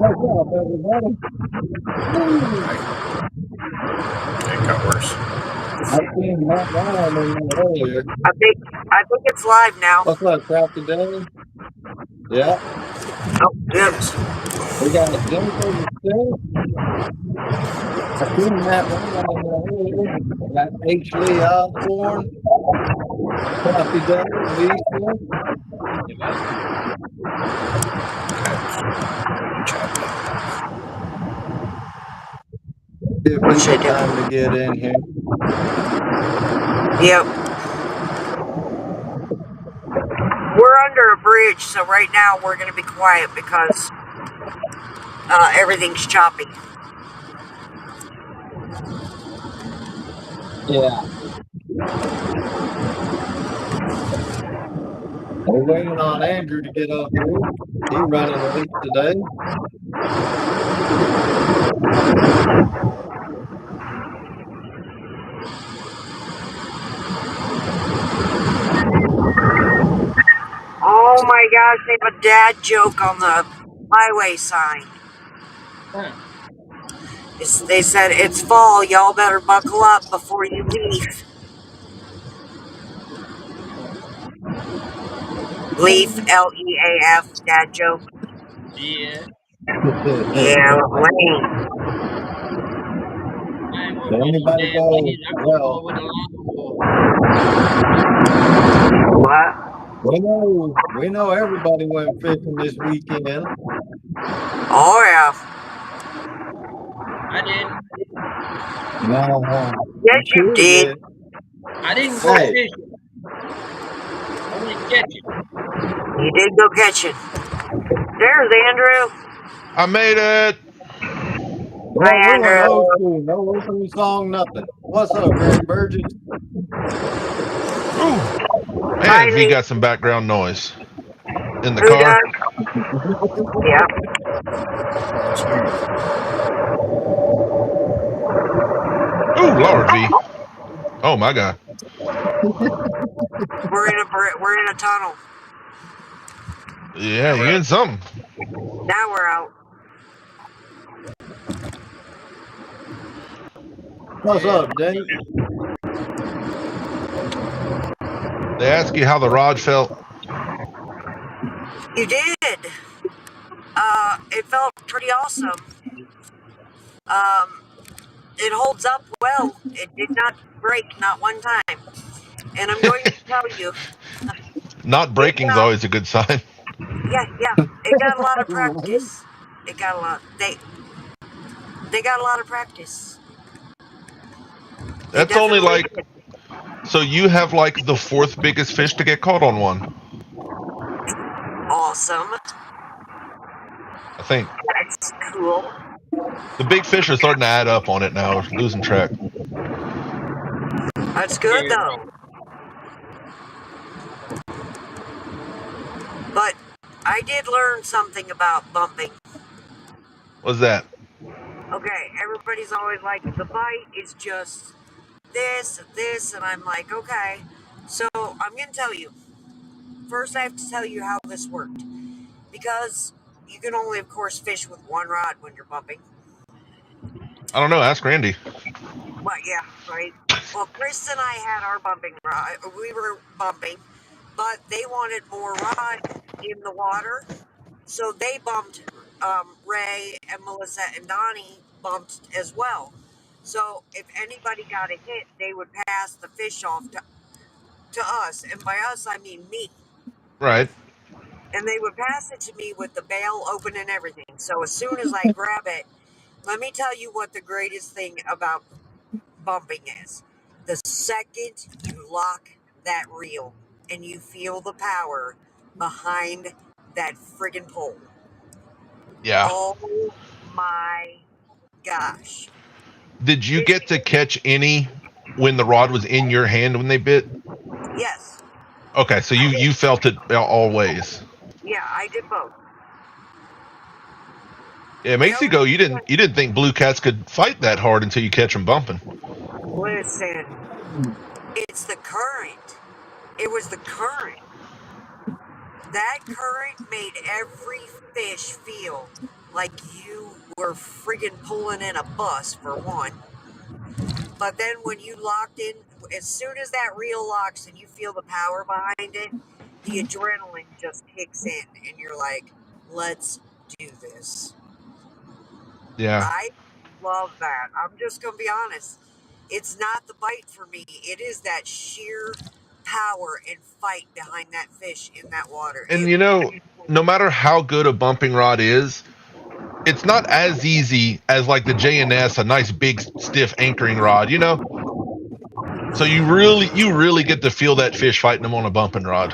What's up, everybody? It got worse. I seen Matt Ryan in there earlier. I think it's live now. What's up, Crafty Danny? Yeah, Oh, yep. we got Jennifer the Sting. I seen Matt Ryan in there earlier. We got H. Lee Osborne, Crafty Danny, Lisa. Give people time to get in here. Yep. We're under a bridge, so right now we're going to be quiet because everything's choppy. Yeah. We're waiting on Andrew to get up here. He's running late today. Oh my gosh, they have a dad joke on the highway sign. They said, "It's fall, y'all better buckle up before you leave." Leaf, L-E-A-F, dad joke. Yeah. Yeah, lame. Anybody go? Well, what? We know everybody went fishing this weekend. Oh yeah. I did. No, Yes, you did. I didn't go fishing. I went catching. You did go catching. There's Andrew. I made it. Hi, Andrew. No opening song, nothing. What's up, Greg Burgess? Ooh. Man, V got some background noise in the Who car. does? Yeah. Ooh, Lord, V. Oh my God. We're in a tunnel. Yeah, you in something. Now we're out. What's up, Dave? They ask you how the rod felt. You did. It felt pretty awesome. It holds up well. It did not break, not one time. And I'm going to tell you. Not breaking's always a good sign. Yeah. It got a lot of practice. It got a lot. They got a lot of practice. That's only like. So you have like the fourth biggest fish to get caught on one. Awesome. I think. That's cool. The big fish are starting to add up on it now, losing track. That's good though. But I did learn something about bumping. What's that? Okay, everybody's always like, the bite is just this, and I'm like, okay. So I'm going to tell you. First, I have to tell you how this worked. Because you can only, of course, fish with one rod when you're bumping. I don't know. Ask Randy. But yeah, right. Well, Chris and I had our bumping rod. We were bumping, but they wanted more rod in the water. So they bumped. Ray and Melissa and Donnie bumped as well. So if anybody got a hit, they would pass the fish off to us. And by us, I mean me. Right. And they would pass it to me with the bail open and everything. So as soon as I grab it, let me tell you what the greatest thing about bumping is. The second you lock that reel and you feel the power behind that friggin' pole. Yeah. Oh my gosh. Did you get to catch any when the rod was in your hand when they bit? Yes. Okay, so you felt it always. Yeah, I did both. Yeah, it makes you go. You didn't think blue cats could fight that hard until you catch them bumping. Listen, it's the current. It was the current. That current made every fish feel like you were friggin' pulling in a bus, for one. But then when you locked in, as soon as that reel locks and you feel the power behind it, the adrenaline just kicks in, and you're like, let's do this. Yeah. I love that. I'm just going to be honest. It's not the bite for me, it is that sheer power and fight behind that fish in that water. And you know, no matter how good a bumping rod is, it's not as easy as like the J&S, a nice big stiff anchoring rod, you know? So you really get to feel that fish fighting them on a bumping rod.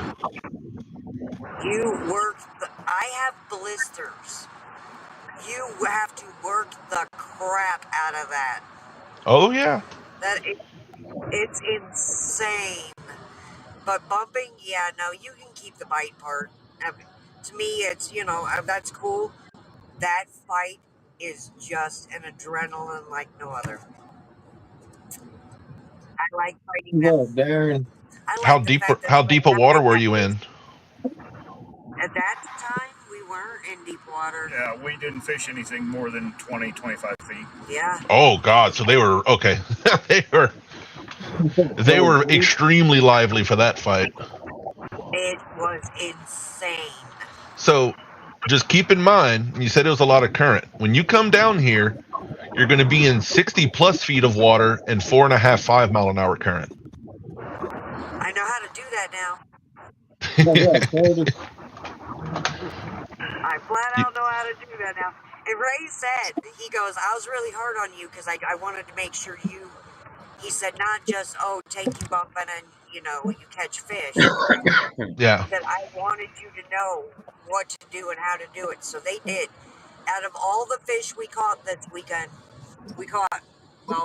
You work, I have blisters. You have to work the crap out of that. Oh yeah. It's insane. But bumping, yeah, no, you can keep the bite part. To me, it's, that's cool. That fight is just an adrenaline like no other. I like fighting that. Look, Darren. I like the fact that How deep a water were you in? at that time we weren't in deep water. Yeah, we didn't fish anything more than 20, 25 feet. Yeah. Oh God, so they were okay. they were extremely lively for that fight. It was insane. So just keep in mind, you said it was a lot of current. When you come down here, you're going to be in 60 plus feet of water and 4.5, 5 mile an hour current. I know how to do that now. I flat out know how to do that now. And Ray said, he goes, I was really hard on you because I wanted to make sure he said, not just, take you bumping and, you catch fish. Yeah. That I wanted you to know what to do and how to do it. So they did. Out of all the fish we caught this weekend, we caught,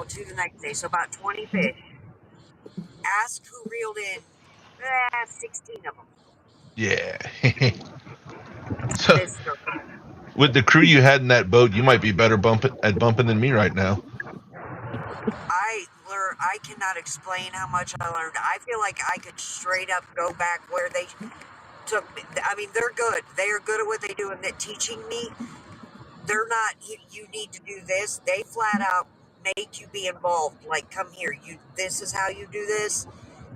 two the next day, so about 20 fish. Ask who reeled in 16 of them. Yeah. So, with the crew you had in that boat, you might be better at bumping than me right now. I cannot explain how much I learned. I feel like I could straight up go back where they took me. I mean, they're good. They are good at what they do, and that teaching me. They're not. You need to do this. They flat out make you be involved. Like, come here. This is how you do this.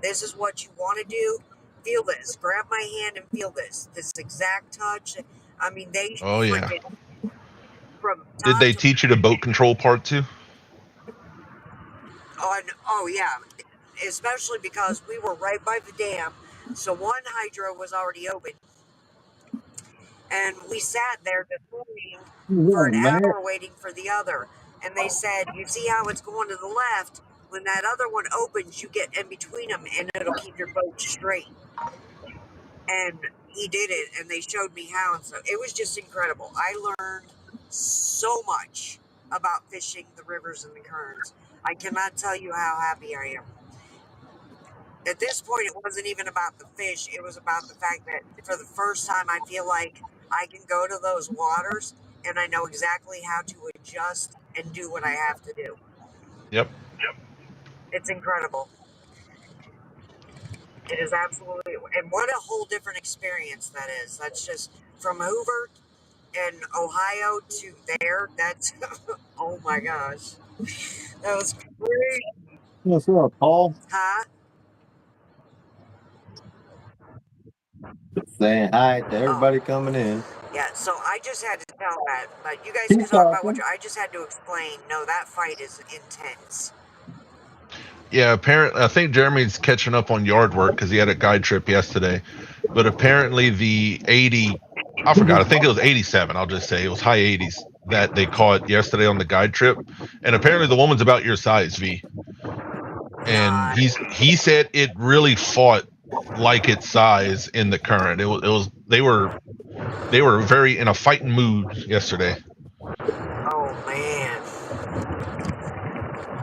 This is what you want to do. Feel this. Grab my hand and feel this. This exact touch. I mean, they. Oh yeah. Did they teach you the boat control part too? Oh yeah, especially because we were right by the dam, so one hydro was already open, and we sat there this morning for an hour waiting for the other. And they said, you see how it's going to the left? When that other one opens, you get in between them, and it'll keep your boat straight. And he did it, and they showed me how, and so it was just incredible. I learned so much about fishing the rivers and the currents. I cannot tell you how happy I am. At this point, it wasn't even about the fish. It was about the fact that for the first time, I feel like I can go to those waters and I know exactly how to adjust and do what I have to do. Yep. It's incredible. It is absolutely, and what a whole different experience that is. That's just from Hoover and Ohio to there. That's, oh my gosh. That was crazy. What's up, Paul? Huh? Saying hi to everybody coming in. Yeah, so I just had to tell that, but you guys can talk about what I just had to explain. No, that fight is intense. Yeah, apparently, I think Jeremy's catching up on yard work because he had a guide trip yesterday. But apparently, the 80, I forgot, I think it was 87, I'll just say, it was high 80s that they caught yesterday on the guide trip. And apparently, the woman's about your size, V. And he said it really fought like its size in the current. It was they were very in a fighting mood yesterday. Oh man,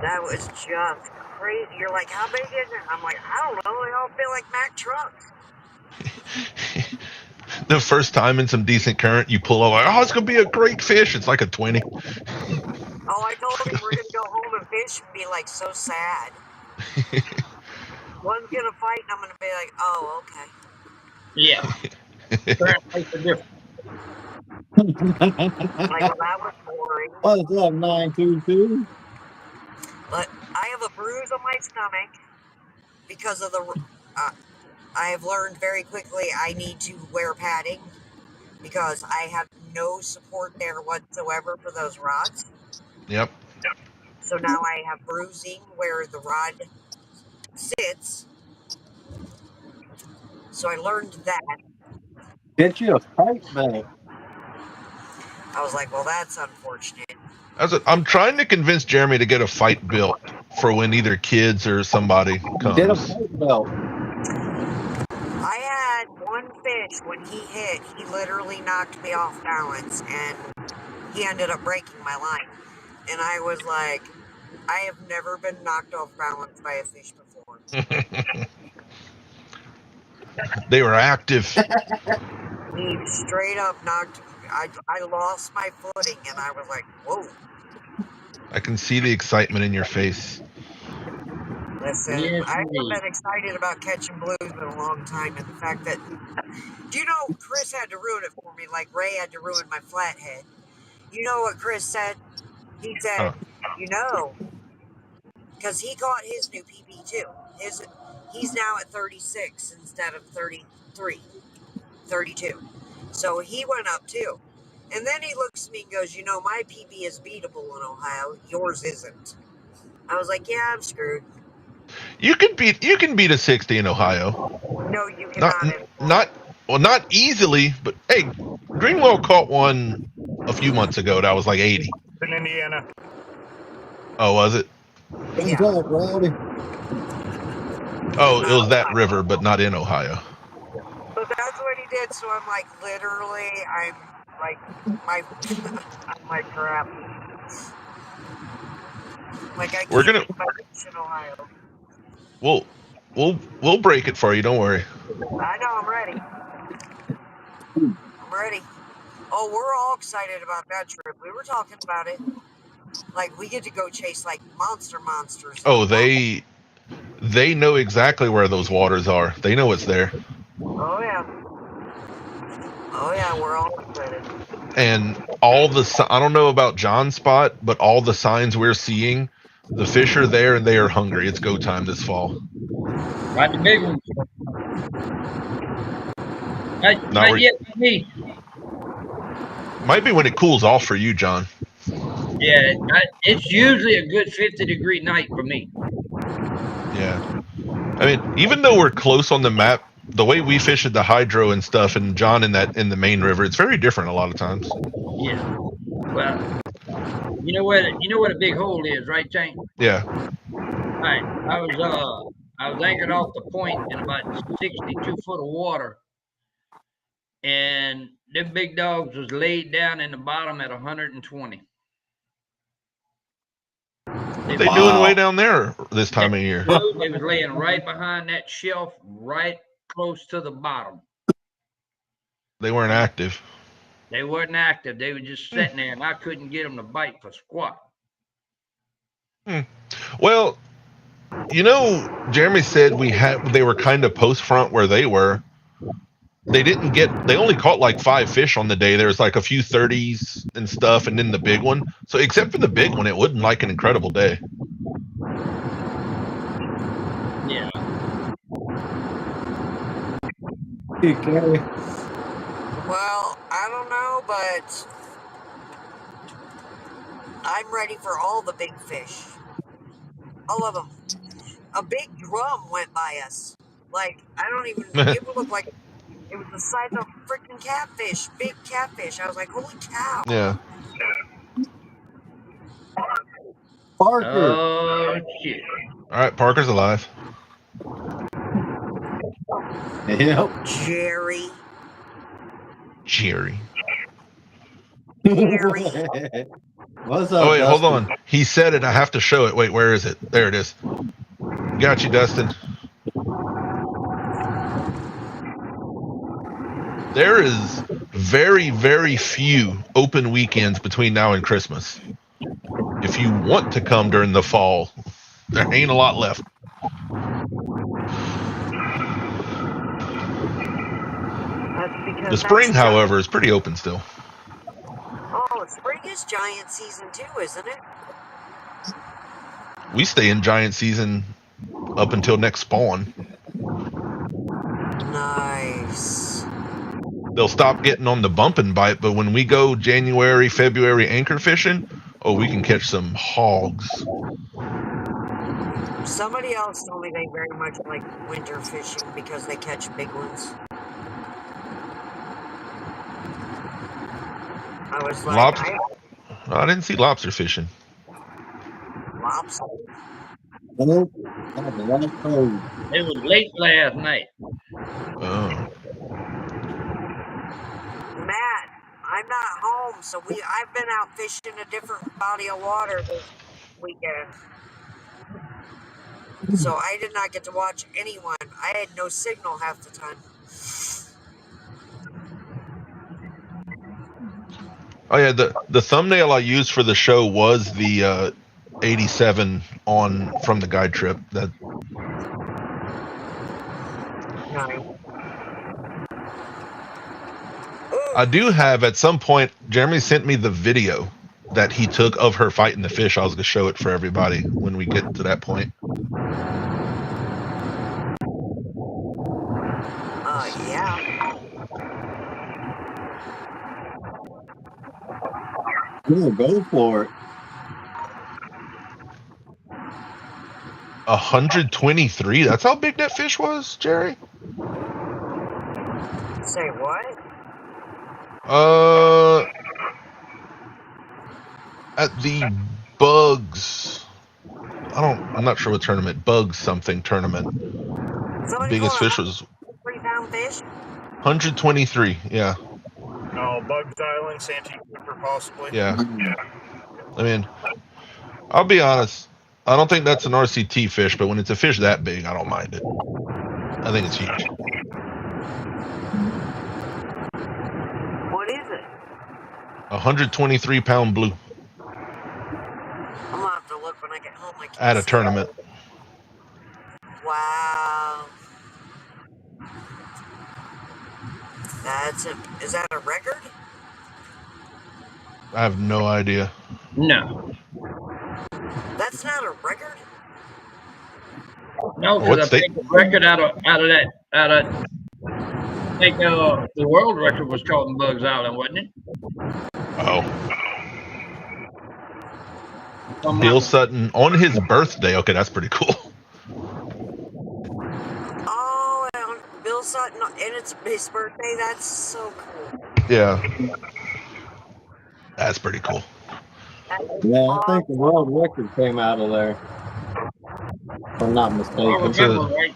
that was just crazy. You're like, how big is it? I'm like, I don't know. They all feel like Mack trucks. The first time in some decent current, you pull over, like, it's gonna be a great fish. It's like a 20. Oh, I told him we're gonna go home and fish and be like so sad. One's gonna fight and I'm gonna be like, oh, okay. Yeah. Current makes a difference. Like, well, that was boring. What's up, 922? But I have a bruise on my stomach because of the. I have learned very quickly I need to wear padding because I have no support there whatsoever for those rods. Yep. So now I have bruising where the rod sits. So I learned that. Get you a fight belt. I was like, well, that's unfortunate. I'm trying to convince Jeremy to get a fight built for when either kids or somebody Get a comes. fight belt. I had one fish when he hit, he literally knocked me off balance and he ended up breaking my line. And I was like, I have never been knocked off balance by a fish before. They were active. He straight up knocked. I lost my footing and I was like, whoa. I can see the excitement in your face. Listen, Yes, I haven't indeed. been excited about catching blues in a long time, and the fact that, do you know, Chris had to ruin it for me, like Ray had to ruin my flathead. You know what Chris said? He said, you know, because he caught his new PB too. He's now at 36 instead of 33, 32. So he went up too. And then he looks at me and goes, you know, my PB is beatable in Ohio. Yours isn't. I was like, yeah, I'm screwed. You can beat a 60 in Ohio. No, you cannot. Not easily, but hey, Greenwell caught one a few months ago that was like 80. In Indiana. Oh, was it? Yeah. What's up, Rowdy? Oh, it was that river, but not in Ohio. But that's what he did. So I'm like, literally, I'm like, I'm like crap. Like I We're can't gonna- get my fish in Ohio. We'll break it for you. Don't worry. I know. I'm ready. I'm ready. Oh, we're all excited about that trip. We were talking about it. Like we get to go chase like monsters. Oh, they know exactly where those waters are. They know it's there. Oh yeah, we're all excited. And I don't know about John's spot, but all the signs we're seeing, the fish are there and they are hungry. It's go time this fall. Right, the big ones. Not yet for me. Might be when it cools off for you, John. Yeah, it's usually a good 50-degree night for me. Yeah. I mean, even though we're close on the map, the way we fish at the hydro and stuff, and John in the main river, it's very different a lot of times. Yeah. Well, you know what a big hole is, right, Tank? Yeah. Right. I was anchored off the point in about 62 foot of water, and them big dogs was laid down in the bottom at 120. What they doing way down there this time of year? They was laying right behind that shelf, right close to the bottom. They weren't active. They wasn't active. They were just sitting there, and I couldn't get them to bite for squat. Well, you know, Jeremy said they were kind of post front where they were. They only caught like 5 fish on the day. There was like a few 30s and stuff, and then the big one. So except for the big one, it wasn't like an incredible day. Yeah. Hey, Gary. Well, I don't know, but I'm ready for all the big fish. All of them. A big drum went by us. Like, I don't even, it would look like it was the size of a freaking catfish. Big catfish. I was like, holy cow. Yeah. Parker. Oh, shit. All right, Parker's alive. Yep. Jerry. What's up? Oh wait, Dustin? hold on. He said it. I have to show it. Wait, where is it? There it is. Got you, Dustin. There is very, very few open weekends between now and Christmas. If you want to come during the fall, there ain't a lot left. That's because The spring, that's giant. however, is pretty open still. Oh, spring is giant season too, isn't it? We stay in giant season up until next spawn. Nice. They'll stop getting on the bump and bite, but when we go January, February anchor fishing, oh, we can catch some hogs. Somebody else told me they very much like winter fishing because they catch big ones. I was like, Lobster? I didn't see lobster fishing. Lobster? Nope. That's a lot of cold. It was late last night. Oh. Matt, I'm not home, so I've been out fishing a different body of water this weekend. So I did not get to watch anyone. I had no signal half the time. Oh yeah, the thumbnail I used for the show was the 87 on from the guide trip. That Nice. I do have at some point. Jeremy sent me the video that he took of her fighting the fish. I was gonna show it for everybody when we get to that point. Yeah. Yeah, go for it. 123. That's how big that fish was, Jerry. Say what? At the Bugs. I'm not sure what tournament. Bugs something tournament. Somebody Biggest caught fish was 3-pound fish? 123. Yeah. Oh, Bugs Island, Santee Cooper, possibly. Yeah. I mean, I'll be honest. I don't think that's an RCT fish, but when it's a fish that big, I don't mind it. I think it's huge. What is it? 123-pound blue I'm gonna have to look when I get home. I can't at a see. tournament. Wow. Is that a record? I have no idea. No. That's not a record? No, What because I state? think the record out of that I think the world record was caught in Bugs Island, wasn't it? Oh. Bill Sutton on his birthday. Okay, that's pretty cool. Oh, and Bill Sutton, and it's his birthday. That's so cool. Yeah. That's pretty cool. Yeah, I think the world record came out of there. If I'm not I mistaken. remember, right?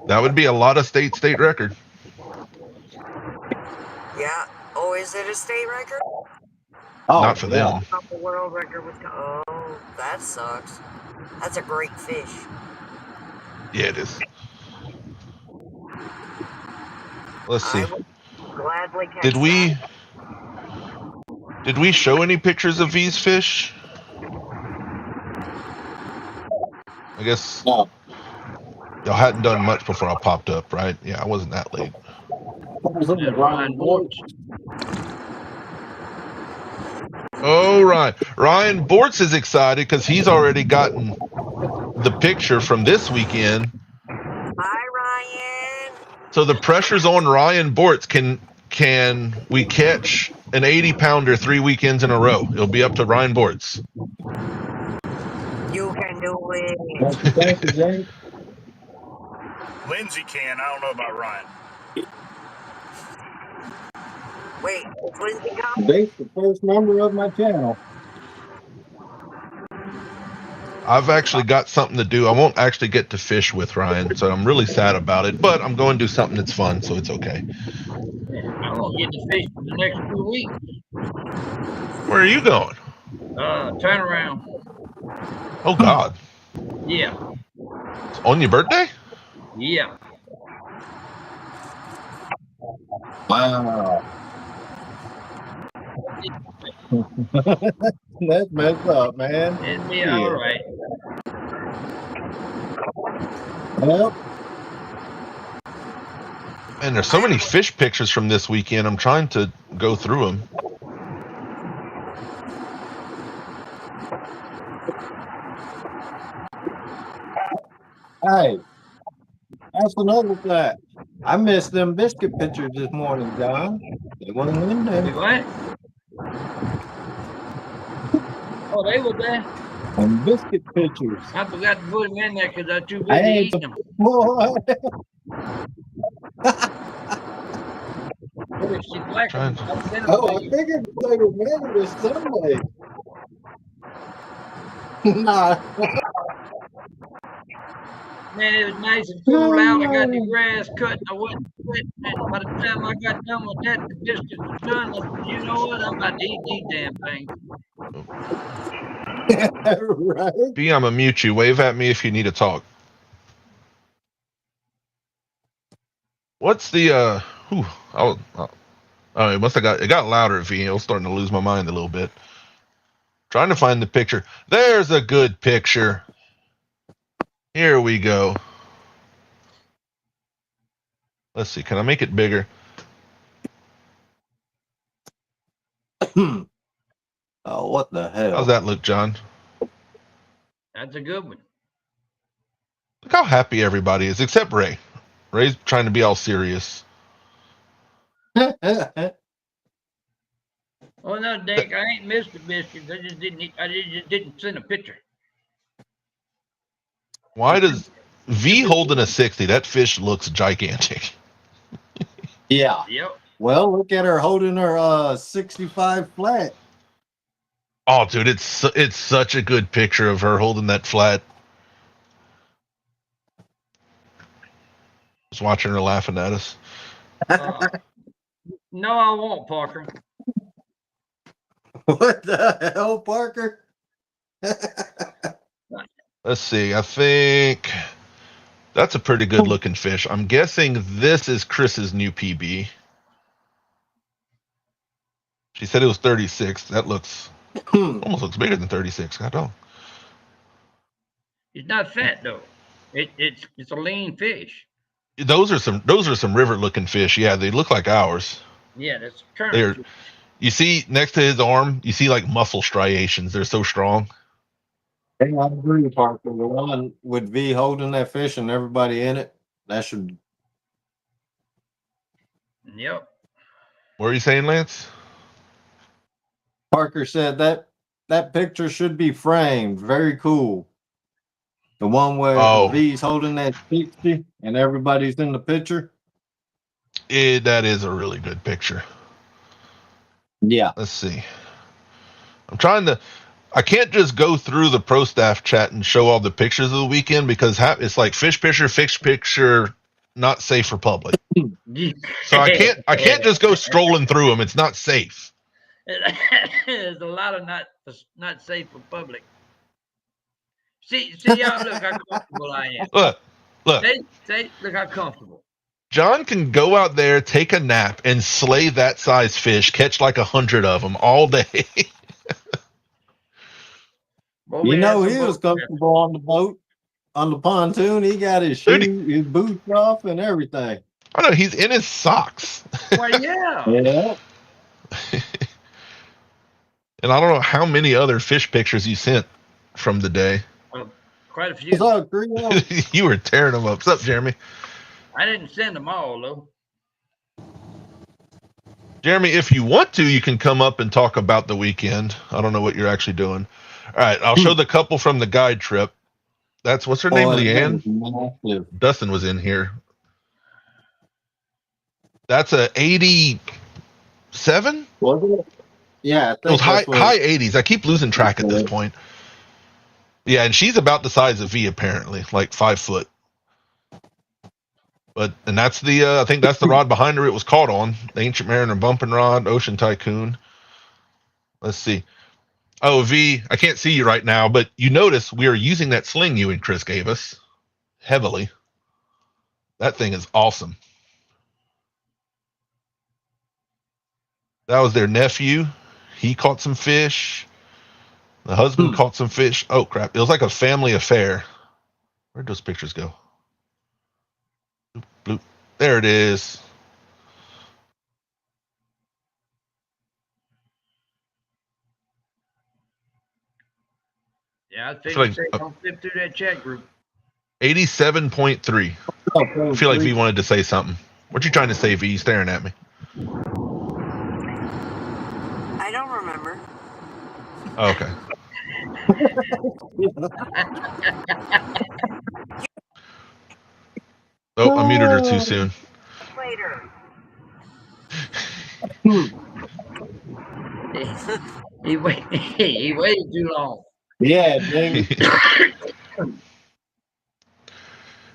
That would be a lot of state record. Yeah. Oh, is it a state record? Oh, Not for them. I thought the world record was. Oh, that sucks. That's a great fish. Yeah, it is. Let's see. I would gladly catch Did we show any pictures of these fish? I guess No. y'all hadn't done much before I popped up, right? Yeah, I wasn't that late. And Ryan Bortz. Oh, Ryan Bortz is excited because he's already gotten the picture from this weekend. Hi, Ryan. So the pressure's on Ryan Bortz. Can we catch an 80-pounder 3 weekends in a row? It'll be up to Ryan Bortz. You can do it. Thank you, James. Lindsay can. I don't know about Ryan. Wait, is Lindsay coming? Date's the first member of my channel. I've actually got something to do. I won't actually get to fish with Ryan, so I'm really sad about it. But I'm going to do something that's fun, so it's okay. I won't get to fish for the next 2 weeks. Where are you going? Turn around. Oh, God. Yeah. It's on your birthday? Yeah. Wow. That's messed up, man. It'll be Yeah. all right. Well, And there's so many fish pictures from this weekend. I'm trying to go through them. Hey, that's another fact. I missed them biscuit pictures this morning, John. They wasn't in Wait, there. what? Oh, they were there. Them biscuit pictures. I forgot to put them in there because I was too I busy had eating them. Boy. Oh, if she black, Trying to- I'll send them Oh, to I you. figured they were made this Sunday. Nah. Man, it was nice and cool out. I got the grass cut. I wasn't sweating. And by the time I got done with that, the biscuits were done. I said, you know what? I'm about to eat these damn things. Right? B, I'm gonna mute you. Wave at me if you need to talk. What's the oh, it must have it got louder at V. I was starting to lose my mind a little bit. Trying to find the picture. There's a good picture. Here we go. Let's see. Can I make it bigger? Oh, what the hell? How's that look, John? That's a good one. Look how happy everybody is, except Ray. Ray's trying to be all serious. Oh no, Dick, I ain't missed the biscuits. I just didn't send a picture. Why does V holding a 60? That fish looks gigantic. Yeah. Yep. Well, look at her holding her 65 flat. Oh, dude, it's such a good picture of her holding that flat. Just watching her laughing at us. No, I won't, Parker. What the hell, Parker? Let's see. I think that's a pretty good looking fish. I'm guessing this is Chris's new PB. She said it was 36. That looks almost looks bigger than 36. God dog. It's not fat though. It's a lean fish. Those are some river looking fish. Yeah, they look like ours. Yeah, that's They're current. you see next to his arm, you see like muscle striations. They're so strong. Hey, I agree, Parker. The one with V holding that fish and everybody in it, that should. Yep. What are you saying, Lance? Parker said that picture should be framed. Very cool. The one where V's holding that 60 and everybody's in the picture. That is a really good picture. Yeah. Let's see. I can't just go through the pro staff chat and show all the pictures of the weekend because it's like fish picture, not safe for public. So I can't just go strolling through them. It's not safe. There's a lot of not safe for public. See, y'all, look how comfortable I am. Look. Look how comfortable. John can go out there, take a nap, and slay that size fish, catch like 100 of them all day. Boy, You know, he was comfortable on the boat, on the pontoon. He got his shoes, his boots off, and everything. I know he's in his socks. Well, yeah. Yeah. And I don't know how many other fish pictures you sent from the day. Quite a few. You were tearing them up. What's up, Jeremy? I didn't send them all, though. Jeremy, if you want to, you can come up and talk about the weekend. I don't know what you're actually doing. All right, I'll show the couple from the guide trip. What's her name, Leanne? Dustin was in here. That's a 87? Was it? Yeah, it was high 80s. I keep losing track at this point. Yeah, and she's about the size of V apparently, like 5 foot. And that's I think that's the rod behind her it was caught on. The Ancient Mariner bumping rod, Ocean Tycoon. Let's see. Oh, V, I can't see you right now, but you notice we are using that sling you and Chris gave us heavily. That thing is awesome. That was their nephew. He caught some fish. The husband caught some fish. Oh, crap. It was like a family affair. Where'd those pictures go? Bloop, bloop. There it is. Yeah, I I think feel you like say don't flip through that chat group. 87.3. I feel like V wanted to say something. What you trying to say, V? You staring at me? I don't remember. Oh, okay. Oh, I muted her too soon. Later. He waited too long. Yeah, dang.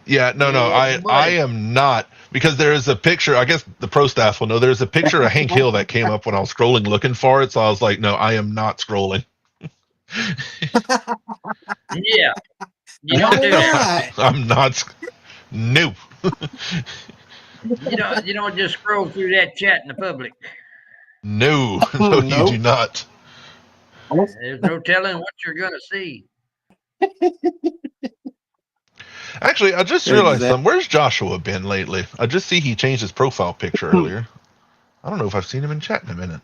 Yeah, no, Yeah, I buddy. am not, because there is a picture. I guess the pro staff will know. There's a picture of Hank Hill that came up when I was scrolling looking for it. So I was like, no, I am not scrolling. Yeah. You Why don't do that. not? I'm not. No. You don't just scroll through that chat in the public. No, no, you do Nope. not. There's no telling what you're gonna see. Actually, I just realized Exactly. something. Where's Joshua been lately? I just see he changed his profile picture earlier. I don't know if I've seen him in chat in a minute.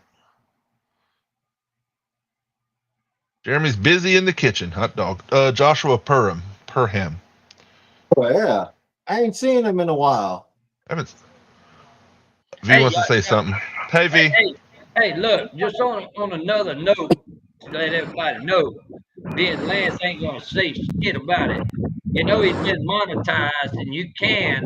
Jeremy's busy in the kitchen. Hot dog. Joshua Perham. Oh, yeah. I ain't seen him in a while. I haven't. V Hey, wants to say something. Hey, V. hey, look, just on another note, to let everybody know, being Lance ain't gonna say shit about it. You know he's been monetized, and you can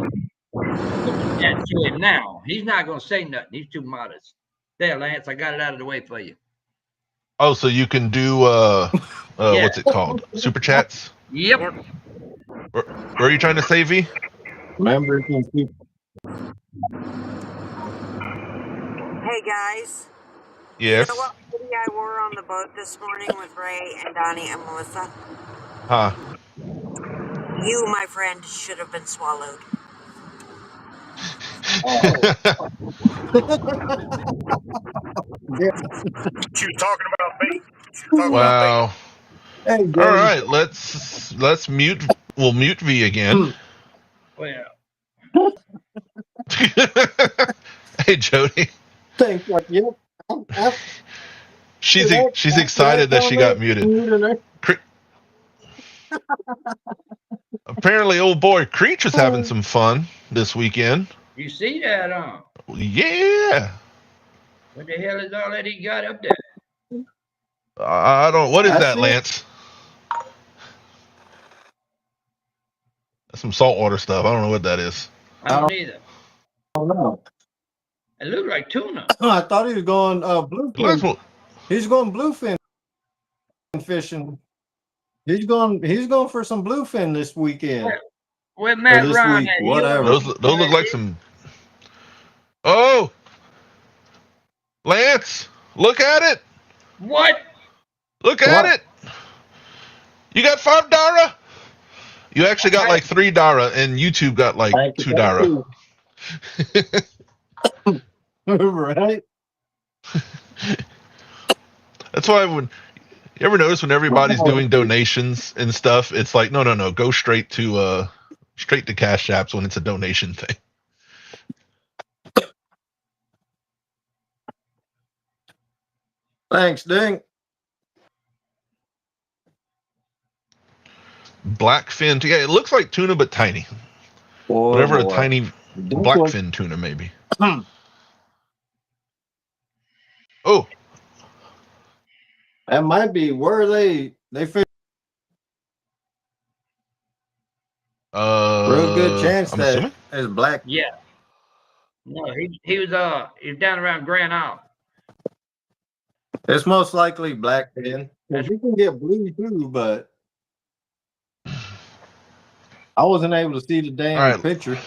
super chat to him now. He's not gonna say nothing. He's too modest. There, Lance, I got it out of the way for you. Oh, so you can do Yeah. what's it called? Super chats? Yep. Where are you trying to say, V? Remember, people. Hey guys. Yes. You know what hoodie I wore on the boat this morning with Ray and Donnie and Melissa? Huh. You, my friend, should have been swallowed. Oh. Yeah. She was talking about me. She was talking about me. Wow. Hey, All right, let's mute. We'll mute V again. Well, Hey, Jody. thanks. Like, yep. She's excited that she got muted. Apparently, old boy Creech was having some fun this weekend. you see that, huh? Yeah. What the hell is all that he got up there? I don't. What is I that, see. Lance? That's some saltwater stuff. I don't know what that is. I don't either. Oh, no. It looked like tuna. I thought he was going Lance, bluefin. He's going bluefin fishing. He's going for some bluefin this weekend. Where Matt this Ryan week, at? whatever. those look like some. Oh, Lance, look at it. What? Look at it. You got $5. You actually got like $3, and YouTube got like $2. Right? That's why when you ever notice when everybody's doing donations and stuff, it's like no, go straight to Cash Apps when it's a donation thing. Thanks, Dink. Blackfin. Yeah, it looks like tuna but tiny. Whatever a tiny blackfin tuna maybe. Oh, that might be where they fish. Real good chance I'm that assuming it's black. Yeah. No, he was down around Grand Isle. It's most likely blackfin. You can get blue too, but I wasn't able to see the damn picture.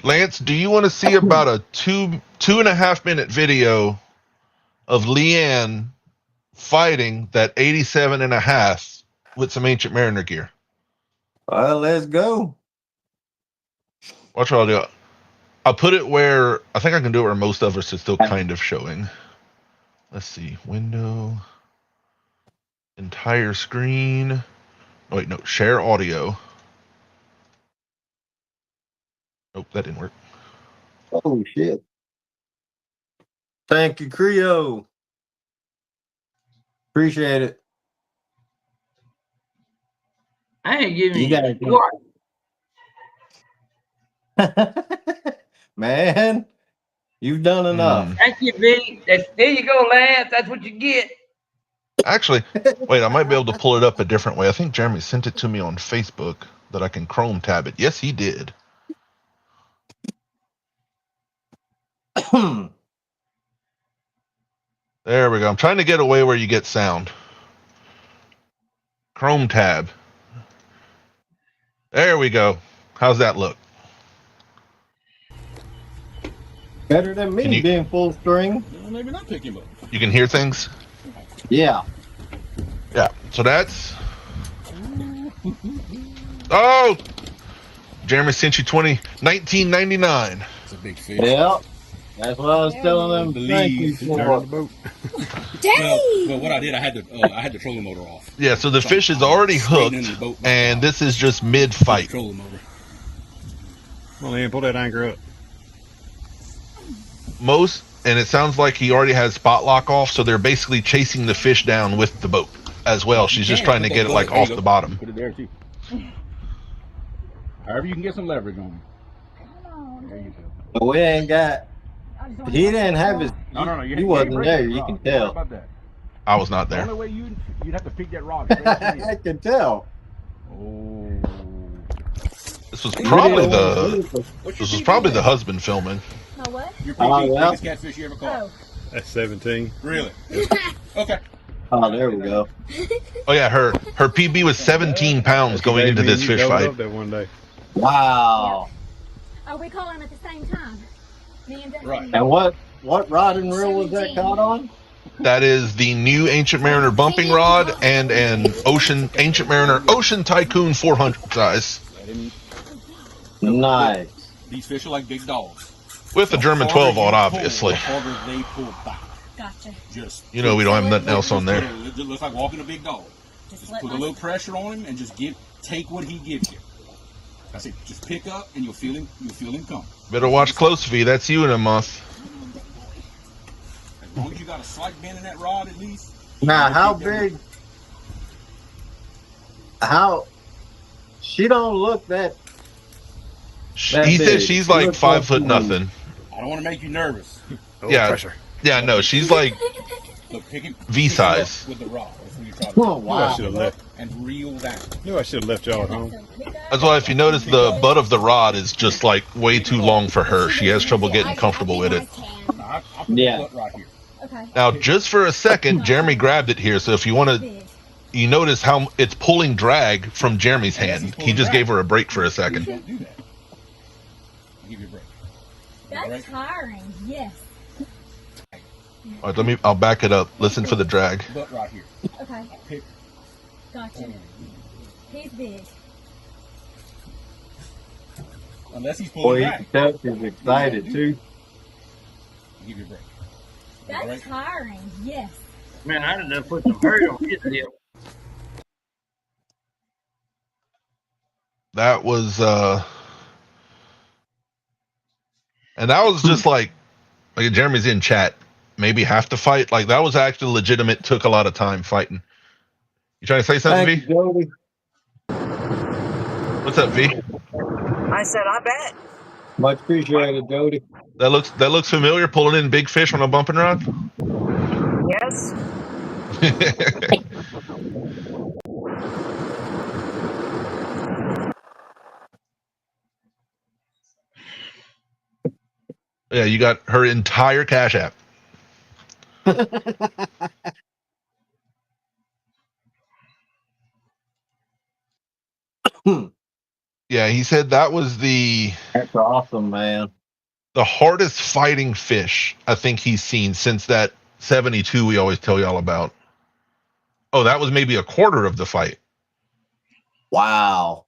Lance, do you want to see about a 2.5 minute video of Leanne fighting that 87.5 with some Ancient Mariner gear? Well, let's go. Watch what I'll do. I'll put it where I think I can do it where most of us is still kind of showing. Let's see. Window. Entire screen. Oh, wait, no. Share audio. Nope, that didn't work. Oh, shit. Thank you, Creo. Appreciate it. I ain't giving You you gotta do- what. Man, you've done enough. Thank you, V. There you go, Lance. That's what you get. Actually, wait, I might be able to pull it up a different way. I think Jeremy sent it to me on Facebook that I can Chrome tab it. Yes, he did. There we go. I'm trying to get away where you get sound. Chrome tab. There we go. How's that look? Better than me Can you- being full string. Well, maybe not pick him up. You can hear things? Yeah. Yeah. So that's... Oh! Jeremy sent you 1999. It's a big fish. Yeah. That's what I was telling them. Thank you Believe. for. Well, well, what I did, I had the trolling motor off. Yeah, so the So fish is I'm already straightening hooked, the boat back and out. this is just mid-fight. Trolling motor. Well, then pull that anchor up. Most, and it sounds like he already has spot lock off, so they're basically chasing the fish down with the boat as well. She's just trying to get it like off the bottom. Put it there too. However, you can get some leverage on it. There you go. But we ain't got. He didn't have his. No. He wasn't there. You can tell. About that. I was not The there. only way you'd have to pick that rod. Straight up in the I air. can tell. Oh. This was probably What's this your was probably the PB? husband filming. My what? Your Oh, PB, well. biggest catfish you ever caught. Oh, That's 17. Really? Okay. Oh, there we go. Oh yeah, her PB was 17 pounds going into this fish fight. That one day. Wow. are we calling them at the same time? Me and Dustin? Right. And what rod and reel was that caught on? That is the new Ancient Mariner bumping rod and an Ancient Mariner Ocean Tycoon 400 size Let him. Nice. These fish are like big dogs. with a German 12 on, obviously. The harder they pull back. Gotcha. Just You know we don't have nothing else on there. It looks like walking a big dog. Just Just let put a my- little pressure on him and just take what he gives you. That's it. Just pick up and you'll feel him come. Better watch close, V. That's you in a month. As long as you got a slight bend in that rod at least. Now, you'll how keep that big? How? She don't look that. That He said big. she's She like looks 5 foot like- nothing. I don't want to make you nervous. Yeah. Pressure. Yeah, no, she's like Look, pick it V size. with the rod. That's what you try to Oh, do. Knew I wow. should have left. And reel down. Knew I should have left y'all at home. That's why if you notice the butt of the rod is just like way too long for her. She has trouble getting comfortable with it. Now, I put Yeah. the butt right here. Okay. Now, just for a second, Jeremy grabbed it here. So if you want to, Big. you notice how it's pulling drag from Jeremy's hand. He just gave her a break for a second. Don't do that. I'll give you a break. That's tiring. Yes. All right, I'll back it up. Listen for the drag. Butt right here. Okay. Pick. Gotcha. He's big. Unless he's Boy, pulling you back. can tell she's excited too. I'll give you a break. That's Alright. tiring. Yes. Man, I done put some hurt on his hip. That was and that was just like Jeremy's in chat. Maybe half the fight. Like that was actually legitimate, took a lot of time fighting. You trying to say something, Thank V? you, Jody. What's up, V? I said, I bet. Much appreciated, Jody. That looks familiar, pulling in big fish on a bumping rod. Yes. Yeah, you got her entire Cash App. Yeah, he said that was the That's awesome, man. hardest fighting fish I think he's seen since that 72 we always tell y'all about. Oh, that was maybe a quarter of the fight. Wow.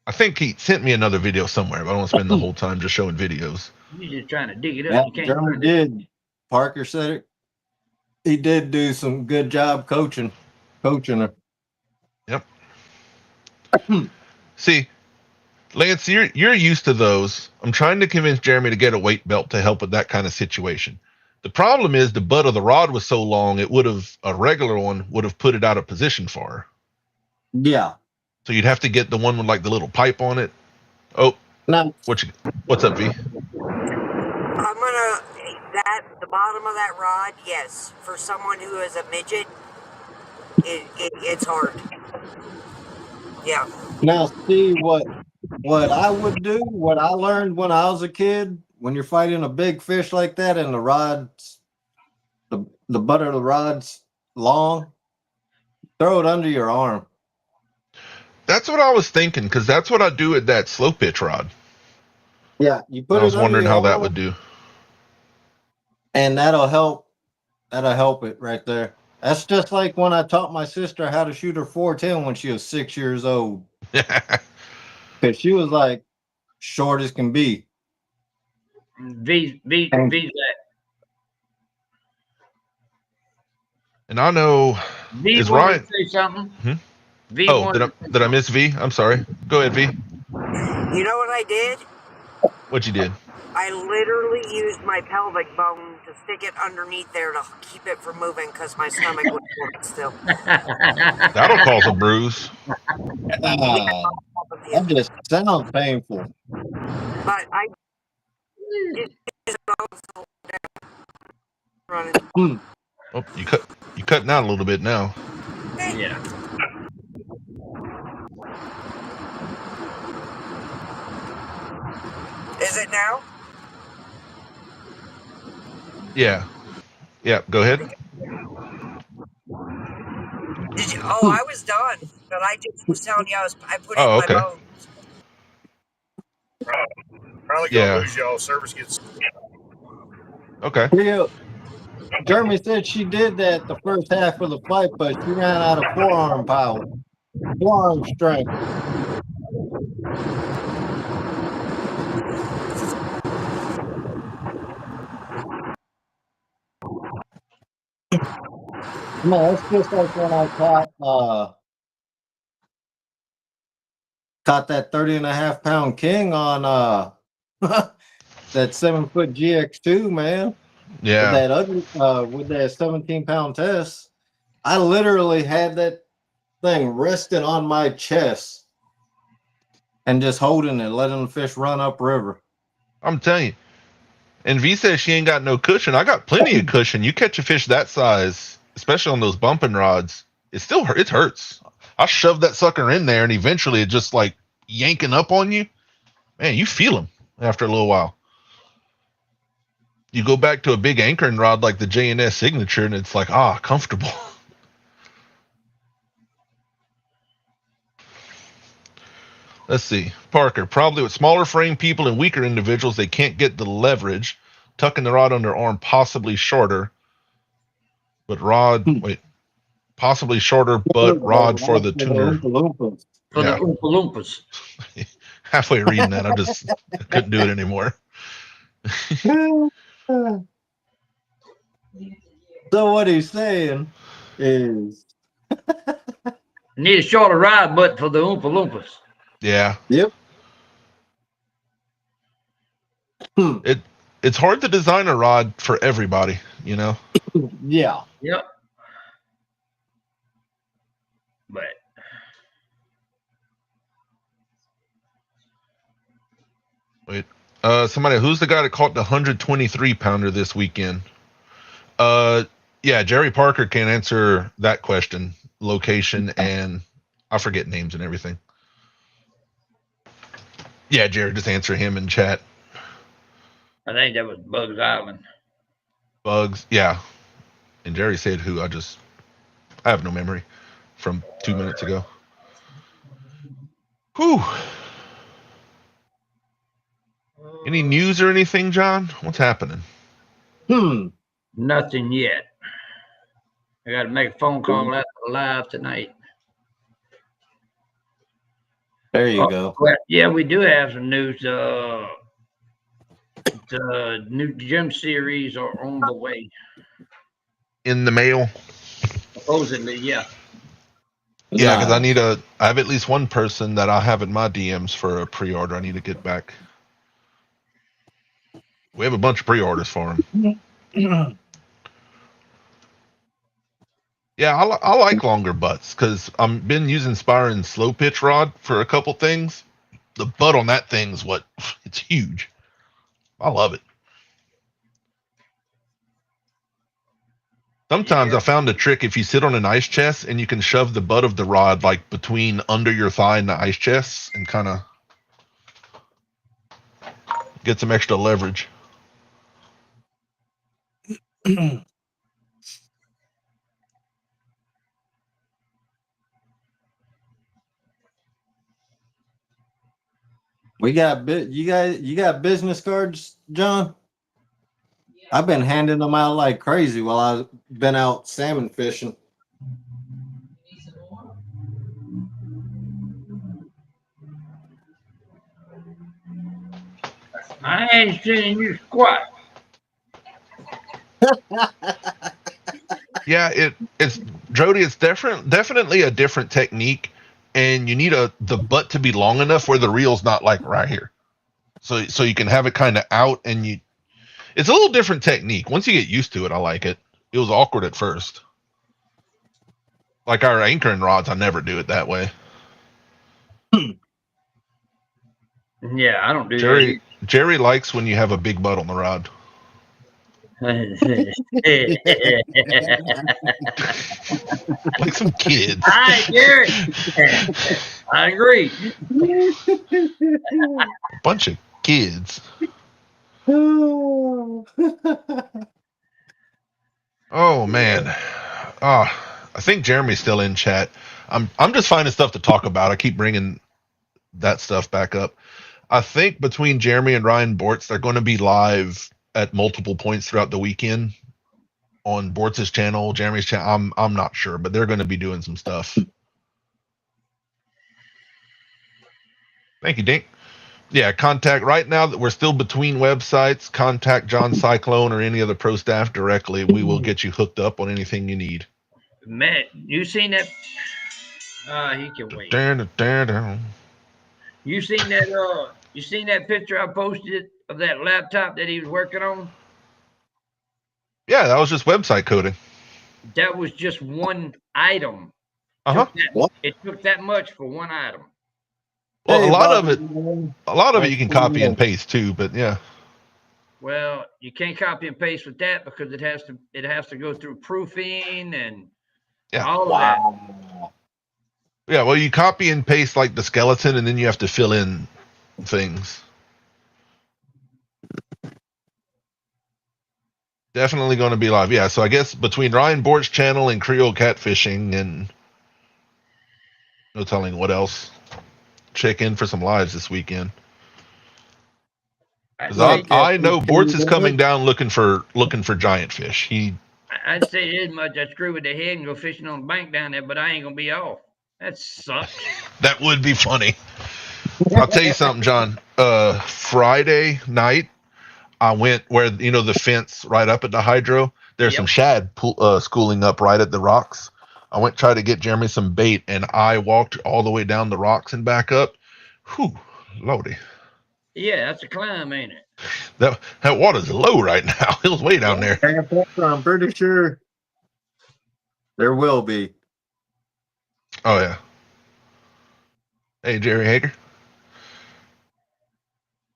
I think he sent me another video somewhere, but I don't want to spend the whole time just showing videos. You just trying to dig it up. That You can't German find it. did. Parker said it. He did do some good job coaching her. See, Lance, you're used to those. I'm trying to convince Jeremy to get a weight belt to help with that kind of situation. The problem is the butt of the rod was so long, a regular one would have put it out of position far. Yeah. So you'd have to get the one with like the little pipe on it. Oh, Now, what's up, V? I'm gonna the bottom of that rod. Yes, for someone who is a midget, it's hard. Yeah. now see what I would do, what I learned when I was a kid, when you're fighting a big fish like that and the rod's the butt of the rod's long, throw it under your arm. That's what I was thinking, because that's what I do with that slow pitch rod. Yeah, you put I was it under wondering your how that arm, would do. and that'll help it right there. That's just like when I taught my sister how to shoot her 410 when she was 6 years old. Because she was like short as can be. V's that. And I know V is wanted Ryan. to say something. Hmm? V Oh, wanted did I miss V? I'm sorry. Go ahead, V. You know what I did? What you did? I literally used my pelvic bone to stick it underneath there to keep it from moving because my stomach was working still. That'll cause a bruise. That just sounds painful. But I just running. Oh, you cutting out a little bit now. Yeah. Is it now? Yeah. Yeah, go ahead. Did you? Oh, I was done. But I just was telling you I put it in Oh, okay. my bones. Probably Yeah. gonna lose y'all. Service gets. Okay. Yeah. Jeremy said she did that the first half of the fight, but she ran out of forearm power, forearm strength. No, it's just like when I caught that 30.5 pound king on that 7-foot GX2, man. Yeah. With that ugly with that 17-pound test. I literally had that thing resting on my chest and just holding it, letting the fish run upriver. I'm telling you. And V says she ain't got no cushion. I got plenty of cushion. You catch a fish that size, especially on those bumping rods, it hurts. I shoved that sucker in there and eventually it just like yanking up on you. Man, you feel them after a little while. You go back to a big anchoring rod like the J&S Signature and it's like, comfortable. Let's see. Parker, probably with smaller frame people and weaker individuals, they can't get the leverage. Tucking the rod under arm, possibly shorter. But possibly shorter, but rod for the tuner. For the Oompa Loompas. Halfway reading that, I couldn't do it anymore. So what he's saying is need a shorter rod butt for the Oompa Loompas. Yeah. Yep. It's hard to design a rod for everybody, you know? Yeah. Yep. But wait. Somebody, who's the guy that caught the 123 pounder this weekend? Yeah, Jerry Parker can answer that question. Location and I forget names and everything. Yeah, Jared, just answer him in chat. I think that was Bugs Island. Bugs, yeah. And Jerry said who. I have no memory from 2 minutes ago. Whew. Any news or anything, John? What's happening? Nothing yet. I got to make a phone call after live tonight. There you go. Well, yeah, we do have some news. The new gym series are on the way. In the mail? Supposedly, yeah. Yeah, because I have at least one person that I have in my DMs for a pre-order. I need to get back. We have a bunch of pre-orders for him. Yeah, I like longer butts because I've been using Spire slow pitch rod for a couple things. The butt on that thing's it's huge. I love it. Sometimes Yeah. I found a trick if you sit on an ice chest and you can shove the butt of the rod like between under your thigh and the ice chest and kind of get some extra leverage. We got you got business cards, John? I've been handing them out like crazy while I've been out salmon fishing. I ain't seen you squat. Yeah, it's Jody. It's definitely a different technique, and you need the butt to be long enough where the reel's not like right here, so you can have it kind of out, and it's a little different technique. Once you get used to it, I like it. It was awkward at first. Like our anchoring rods, I never do it that way. Yeah, I don't do Jerry likes when you have a big butt on the rod. that. Like some kids. Hi, Gary. I agree. A bunch of kids. Oh man. I think Jeremy's still in chat. I'm just finding stuff to talk about. I keep bringing that stuff back up. I think between Jeremy and Ryan Bortz, they're going to be live at multiple points throughout the weekend on Bortz's channel, Jeremy's channel. I'm not sure, but they're going to be doing some stuff. Thank you, Dink. Yeah, contact right now that we're still between websites. Contact John Cyclone or any other pro staff directly. We will get you hooked up on anything you need. Matt, you seen that? He can wait. You seen that? You seen that picture I posted of that laptop that he was working on? Yeah, that was just website coding. That was just one item. It took that much for one item. Well, a lot of it you can copy and paste too, but yeah. Well, you can't copy and paste with that because it has to go through proofing and all of that. Yeah, well, you copy and paste like the skeleton, and then you have to fill in things. Definitely going to be live. Yeah, so I guess between Ryan Bort's channel and Creole Catfishing and no telling what else, check in for some lives this weekend. I know Bortz is coming down looking for giant fish. I'd say this much: I screw with the head and go fishing on the bank down there, but I ain't gonna be off. That sucks. That would be funny. I'll tell you something, John. Friday night, I went where the fence right up at the hydro. There's some shad schooling up right at the rocks. I went try to get Jeremy some bait, and I walked all the way down the rocks and back up. Whew, lordy. Yeah, that's a climb, ain't it? That water's low right now. It was way down there. I'm pretty sure there will be. Oh yeah. Hey, Jerry Hager.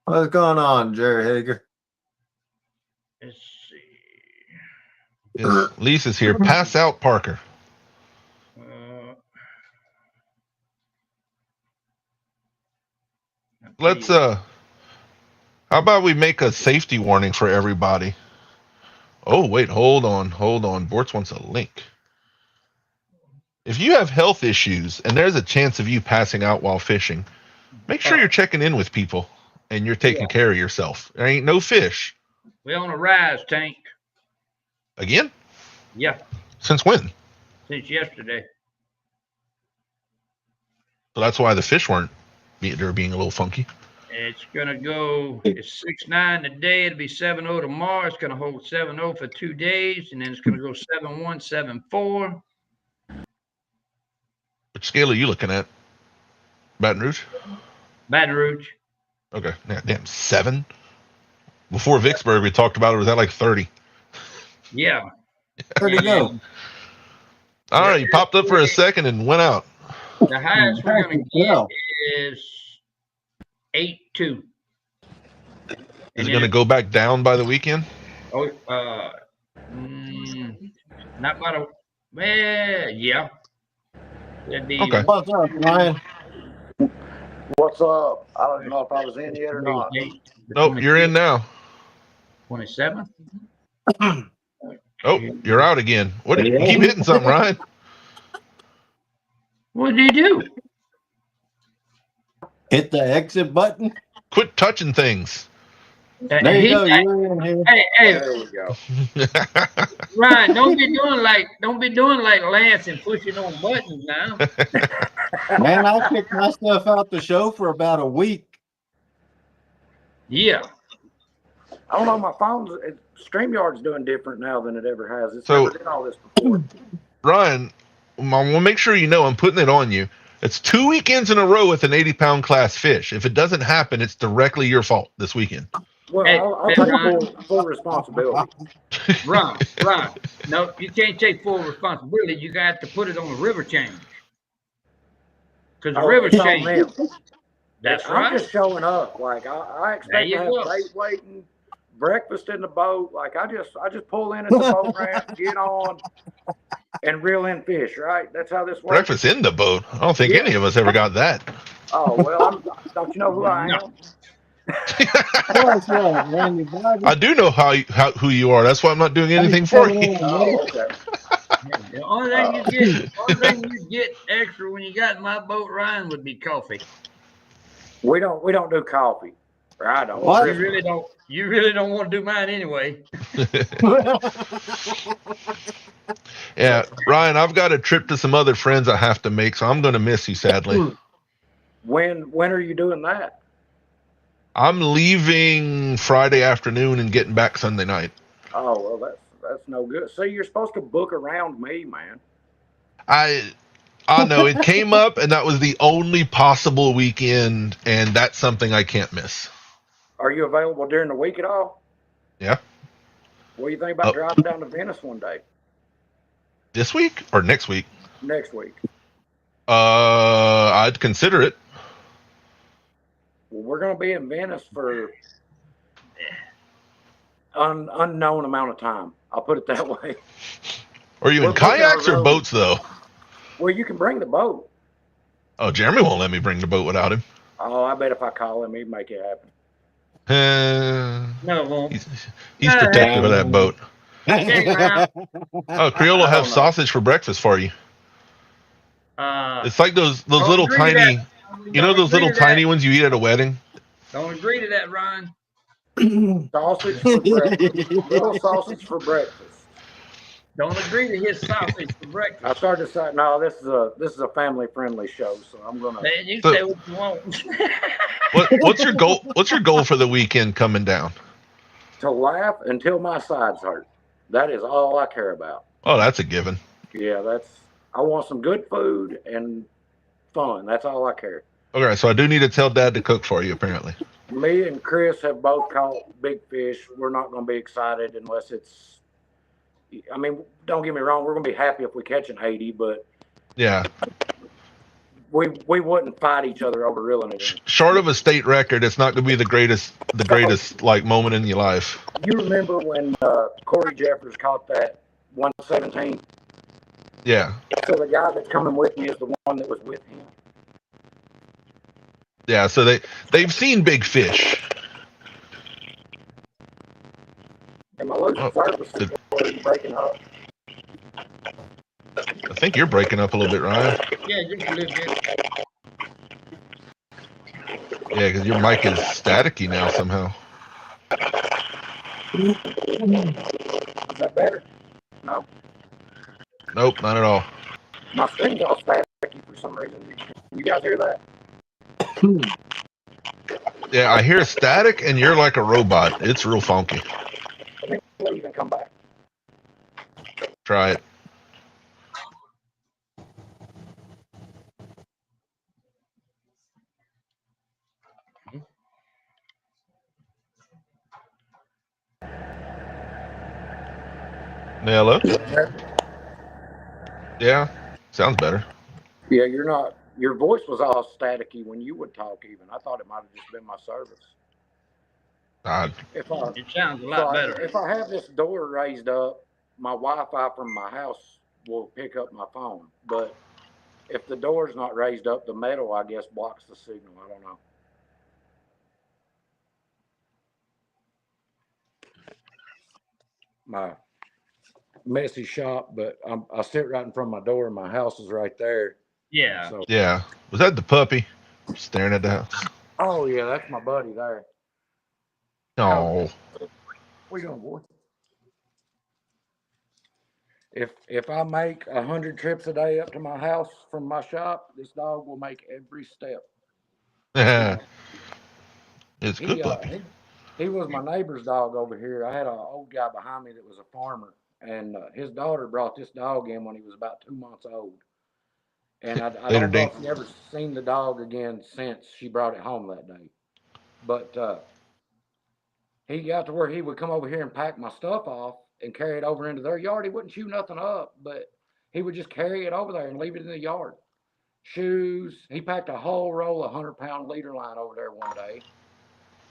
What's going on, Jerry Hager? Let's see. Yes, Lisa's here. Pass out, Parker. Let's how about we make a safety warning for everybody? Oh wait, hold on. Bortz wants a link. If you have health issues and there's a chance of you passing out while fishing, make sure you're checking in with people and you're taking care of yourself. There ain't no fish. We on a rise, Tank. Again? Yeah. Since when? Since yesterday. So that's why the fish they're being a little funky. It's gonna go. It's 6.9 today. It'll be 7.0 tomorrow. It's gonna hold 7.0 for 2 days, and then it's gonna go 7.1, 7.4. Which scale are you looking at? Baton Rouge? Baton Rouge. Okay. Yeah, damn, 7? Before Vicksburg, we talked about it was at like 30. Yeah. Where'd he go? All right, he popped up for a second and went out. The highest we're gonna get Well, is 8.2. Is it going to go back down by the weekend? Oh, not by the. Well, yeah. That'd be Okay. what's up, Ryan? What's up? I don't know if I was in yet or not. Nope, you're in now. 27th. Oh, you're out again. What? You keep hitting something, Ryan. What did you do? Hit the exit button. Quit touching things. There you go. You're in here. Hey, There we go. Ryan, don't be doing like Lance and pushing on buttons now. Man, I kicked my stuff out the show for about a week. Yeah. I don't know. My phone's StreamYard's doing different now than it ever has. It's So- never did all this before. Ryan, I want to make sure you know I'm putting it on you. It's 2 weekends in a row with an 80-pound class fish. If it doesn't happen, it's directly your fault this weekend. Well, Hey, I'll hey, take Ron. full responsibility. Ron. No, you can't take full responsibility. You got to put it on the river change. Because the river it's on change. them. That's I'm right. just showing up. Like I expect you to have go. bait waiting, breakfast in the boat. Like I just pull in at the boat ramp, get on, and reel in fish. Right? That's how this works. Breakfast in the boat. I don't think Yeah. any of us ever got that. Oh well, don't you know who I am? No. What's up, Randy Bobby? I do know who you are. That's why I'm not doing anything for you. Oh, okay. The only thing you get extra when you got in my boat, Ryan, would be coffee. We don't do coffee. Or I don't. What? You really don't. You really don't want to do mine anyway. Yeah, Ryan, I've got a trip to some other friends I have to make, so I'm going to miss you, sadly. When are you doing that? I'm leaving Friday afternoon and getting back Sunday night. Oh well, that's no good. See, you're supposed to book around me, man. I know it came up, and that was the only possible weekend, and that's something I can't miss. Are you available during the week at all? Yeah. What do you think about driving down to Venice one day This week or next week? next week? I'd consider it. Well, we're going to be in Venice for unknown amount of time. I'll put it that way. Are you in We're booking kayaks our or road. boats, though? Well, you can bring the boat. Oh, Jeremy won't let me bring the boat without him. Oh, I bet if I call him, he'd make it happen. No, it won't. He's protective of that boat. Okay, Ryan. Oh, Creole will have know. sausage for breakfast for you. It's like those don't little agree to tiny, that. you know, Don't those agree little to that. tiny ones you eat at a wedding. Don't agree to that, Ryan. Sausage for breakfast. Little sausage for breakfast. Don't agree to his sausage for I breakfast. started to say, no, this is a family friendly show, so I'm gonna. Man, you So- say what you want. What's your goal? What's your goal for the weekend coming down? To laugh until my sides hurt. That is all I care about. Oh, that's a given. Yeah, I want some good food and fun. That's all I care. Okay, so I do need to tell Dad to cook for you. Apparently, Me and Chris have both caught big fish. We're not going to be excited unless it's. I mean, don't get me wrong. We're going to be happy if we catch an 80, but yeah. we wouldn't fight each other over reeling it in. Short of a state record, it's not going to be the greatest like moment in your life. You remember when Corey Jeffers caught that 117? Yeah, So the guy that's coming with me is the one that was with him. yeah. So they've seen big fish. Am I losing service? Or are you breaking up? I think you're breaking up a little bit, Ryan. Yeah, just a little bit. Yeah, because your mic is staticky now somehow. Is that better? No. Nope, not at all. My screen's all staticky for some reason. You guys hear that? Yeah, I hear static, and you're like a robot. It's real funky. Leave and come back. Try it. Hello? Yeah, sounds better. Yeah, you're not. Your voice was all staticky when you would talk. Even I thought it might have just been my service. If I It sounds a lot better. if I have this door raised up, my Wi-Fi from my house will pick up my phone. But if the door's not raised up, the metal, I guess, blocks the signal. I don't know. My messy shop, but I sit right in front of my door, and my house is right there. Yeah. So, Yeah. Was that the puppy staring at the house? oh yeah, that's my buddy there. Oh, Where you going, boy? If I make 100 trips a day up to my house from my shop, this dog will make every step. it's a good puppy. He was my neighbor's dog over here. I had an old guy behind me that was a farmer, and his daughter brought this dog in when he was about 2 months old. And I Later, don't know Dink. if he ever seen the dog again since she brought it home that day. But he got to where he would come over here and pack my stuff off and carry it over into their yard. He wouldn't chew nothing up, but he would just carry it over there and leave it in the yard. Shoes. He packed a whole roll of 100-pound leader line over there one day.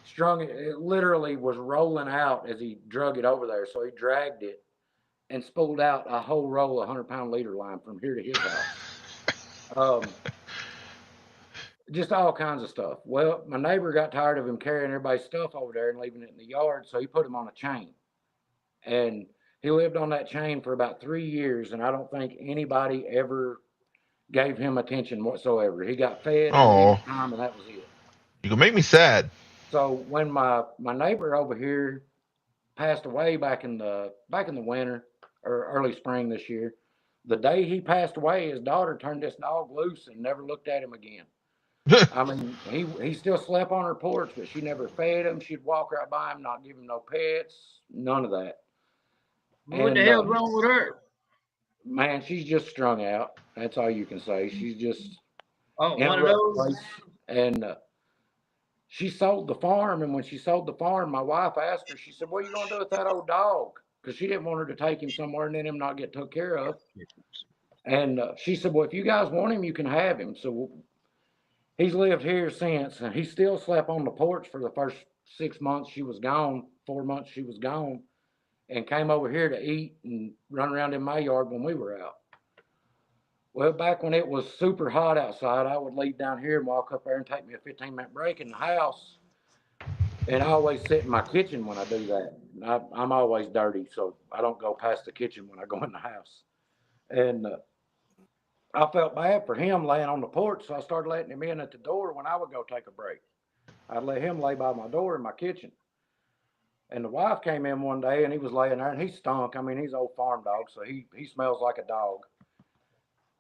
Strung it. It literally was rolling out as he drug it over there. So he dragged it and spooled out a whole roll of 100-pound leader line from here to his house. Just all kinds of stuff. Well, my neighbor got tired of him carrying everybody's stuff over there and leaving it in the yard, so he put him on a chain. And he lived on that chain for about 3 years, and I don't think anybody ever gave him attention whatsoever. He got fed Oh, time, and that was it. you can make me sad. So when my neighbor over here passed away back in the winter or early spring this year, the day he passed away, his daughter turned this dog loose and never looked at him again. I mean, he still slept on her porch, but she never fed him. She'd walk right by him, not give him no pets, none of that. What the hell's wrong with her? Man, she's just strung out. That's all you can say. She's just one of those. And she sold the farm, and when she sold the farm, my wife asked her, she said, what are you going to do with that old dog? Because she didn't want her to take him somewhere and then him not get took care of. And she said, well, if you guys want him, you can have him. So he's lived here since, and he still slept on the porch for the first 6 months she was gone, 4 months she was gone, and came over here to eat and run around in my yard when we were out. Well, back when it was super hot outside, I would leave down here and walk up there and take me a 15-minute break in the house. And I always sit in my kitchen when I do that. I'm always dirty, so I don't go past the kitchen when I go in the house. And I felt bad for him laying on the porch, so I started letting him in at the door when I would go take a break. I'd let him lay by my door in my kitchen. And the wife came in one day, and he was laying there, and he stunk. I mean, he's an old farm dog, so he smells like a dog.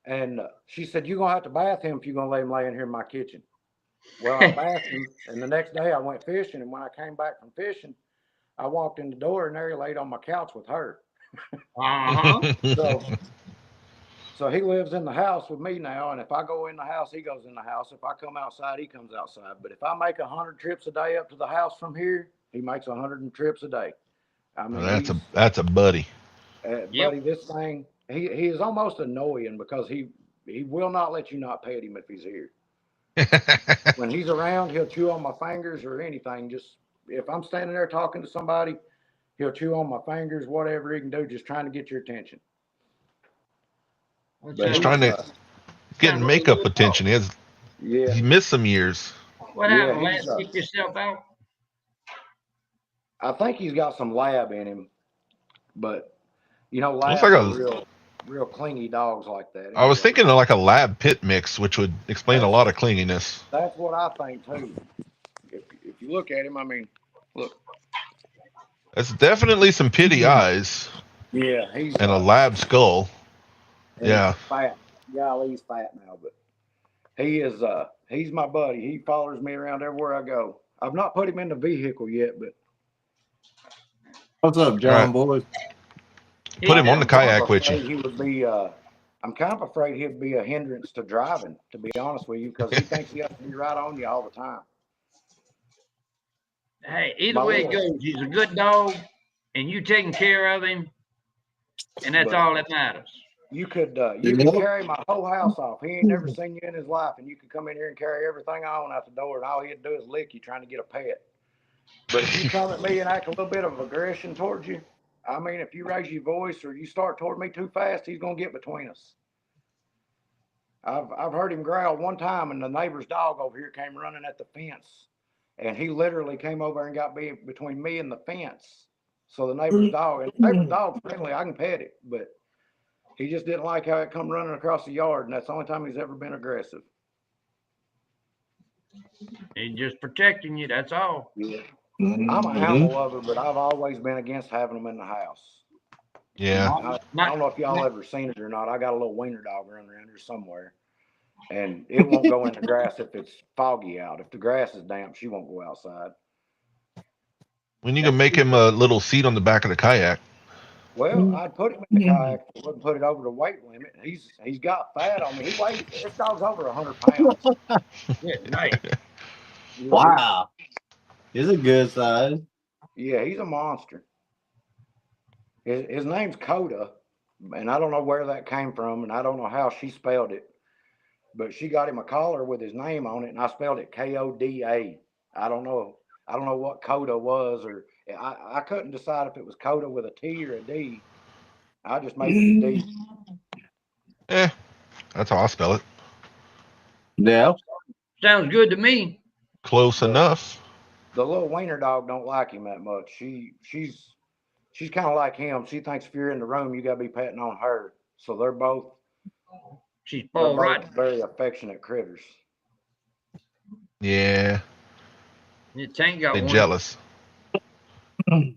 And she said, you're going to have to bath him if you're going to let him lay in here in my kitchen. Well, I bathed him, and the next day I went fishing, and when I came back from fishing, I walked in the door, and there he laid on my couch with her. So he lives in the house with me now, and if I go in the house, he goes in the house. If I come outside, he comes outside. But if I make 100 trips a day up to the house from here, he makes 100 trips a day. I mean, that's a buddy. Buddy, this thing, he is almost annoying because he will not let you not pet him if he's here. When he's around, he'll chew on my fingers or anything. Just if I'm standing there talking to somebody, he'll chew on my fingers, whatever he can do, just trying to get your attention. He's trying to get makeup attention. He missed some years. What happened, Lance? Kick yourself out? I think he's got some lab in him, but Looks labs like are real clingy dogs like that. I was thinking of like a lab pit mix, which would explain a lot of clinginess. That's what I think too. If you look at him, I mean, look. That's definitely some pitty eyes. Yeah, and a lab skull. Yeah. Fat. Golly, he's fat now, but he's my buddy. He follows me around everywhere I go. I've not put him in the vehicle yet, but. What's up, John, boys? Put him on the kayak with you. He would be. I'm kind of afraid he'd be a hindrance to driving, to be honest with you, because he thinks he has to be right on you all the time. Hey, either way it goes, he's a good dog, and you taking care of him. And that's But all that matters. you could carry my whole house off. He ain't never seen you in his life, and you could come in here and carry everything I own out the door, and all he'd do is lick you trying to get a pet. But if you come at me and act a little bit of aggression towards you, I mean, if you raise your voice or you start toward me too fast, he's gonna get between us. I've heard him growl one time, and the neighbor's dog over here came running at the fence, and he literally came over and got between me and the fence. So the neighbor's dog, and the neighbor's dog's friendly, I can pet it, but he just didn't like how it come running across the yard, and that's the only time he's ever been aggressive. He's just protecting you, that's all. Yeah. I'm an animal lover, but I've always been against having them in the house. Yeah. I don't know if y'all ever seen it or not. I got a little wiener dog running around here somewhere, and it won't go in the grass if it's foggy out. If the grass is damp, she won't go outside. When you can make him a little seat on the back of the kayak. Well, I'd put him in the kayak. I wouldn't put it over the weight limit. He's got fat on me. He weighs, this dog's over 100 pounds. Yeah, nice. Wow. He's a good size. Yeah, he's a monster. His name's Coda, and I don't know where that came from, and I don't know how she spelled it, but she got him a collar with his name on it, and I spelled it Koda. I don't know what Coda was, or I couldn't decide if it was Coda with a T or a D. I just made it a D. That's how I spell it. Yeah. Sounds good to me. Close enough. The little wiener dog don't like him that much. She's kind of like him. She thinks if you're in the room, you gotta be patting on her. So they're both. She's all right. Very affectionate critters. Yeah. Tank got They're one. jealous.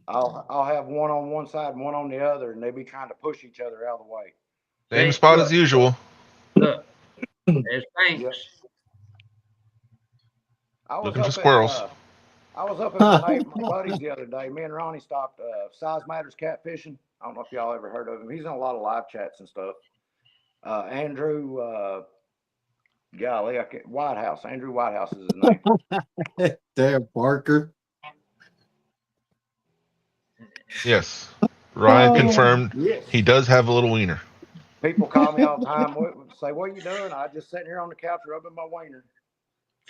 I'll have one on one side and one on the other, and they be trying to push each other out of the way. Same spot as usual. Look, there's Tanks. Yep. Looking for squirrels. I was up at my buddies the other day. Me and Ronnie stopped Size Matters Catfishing. I don't know if y'all ever heard of him. He's in a lot of live chats and stuff. Andrew, Whitehouse. Andrew Whitehouse is his name. Damn, Parker. Yes. Ryan confirmed Yes. he does have a little wiener. People call me all the time, say, "What are you doing?" I just sitting here on the couch rubbing my wiener.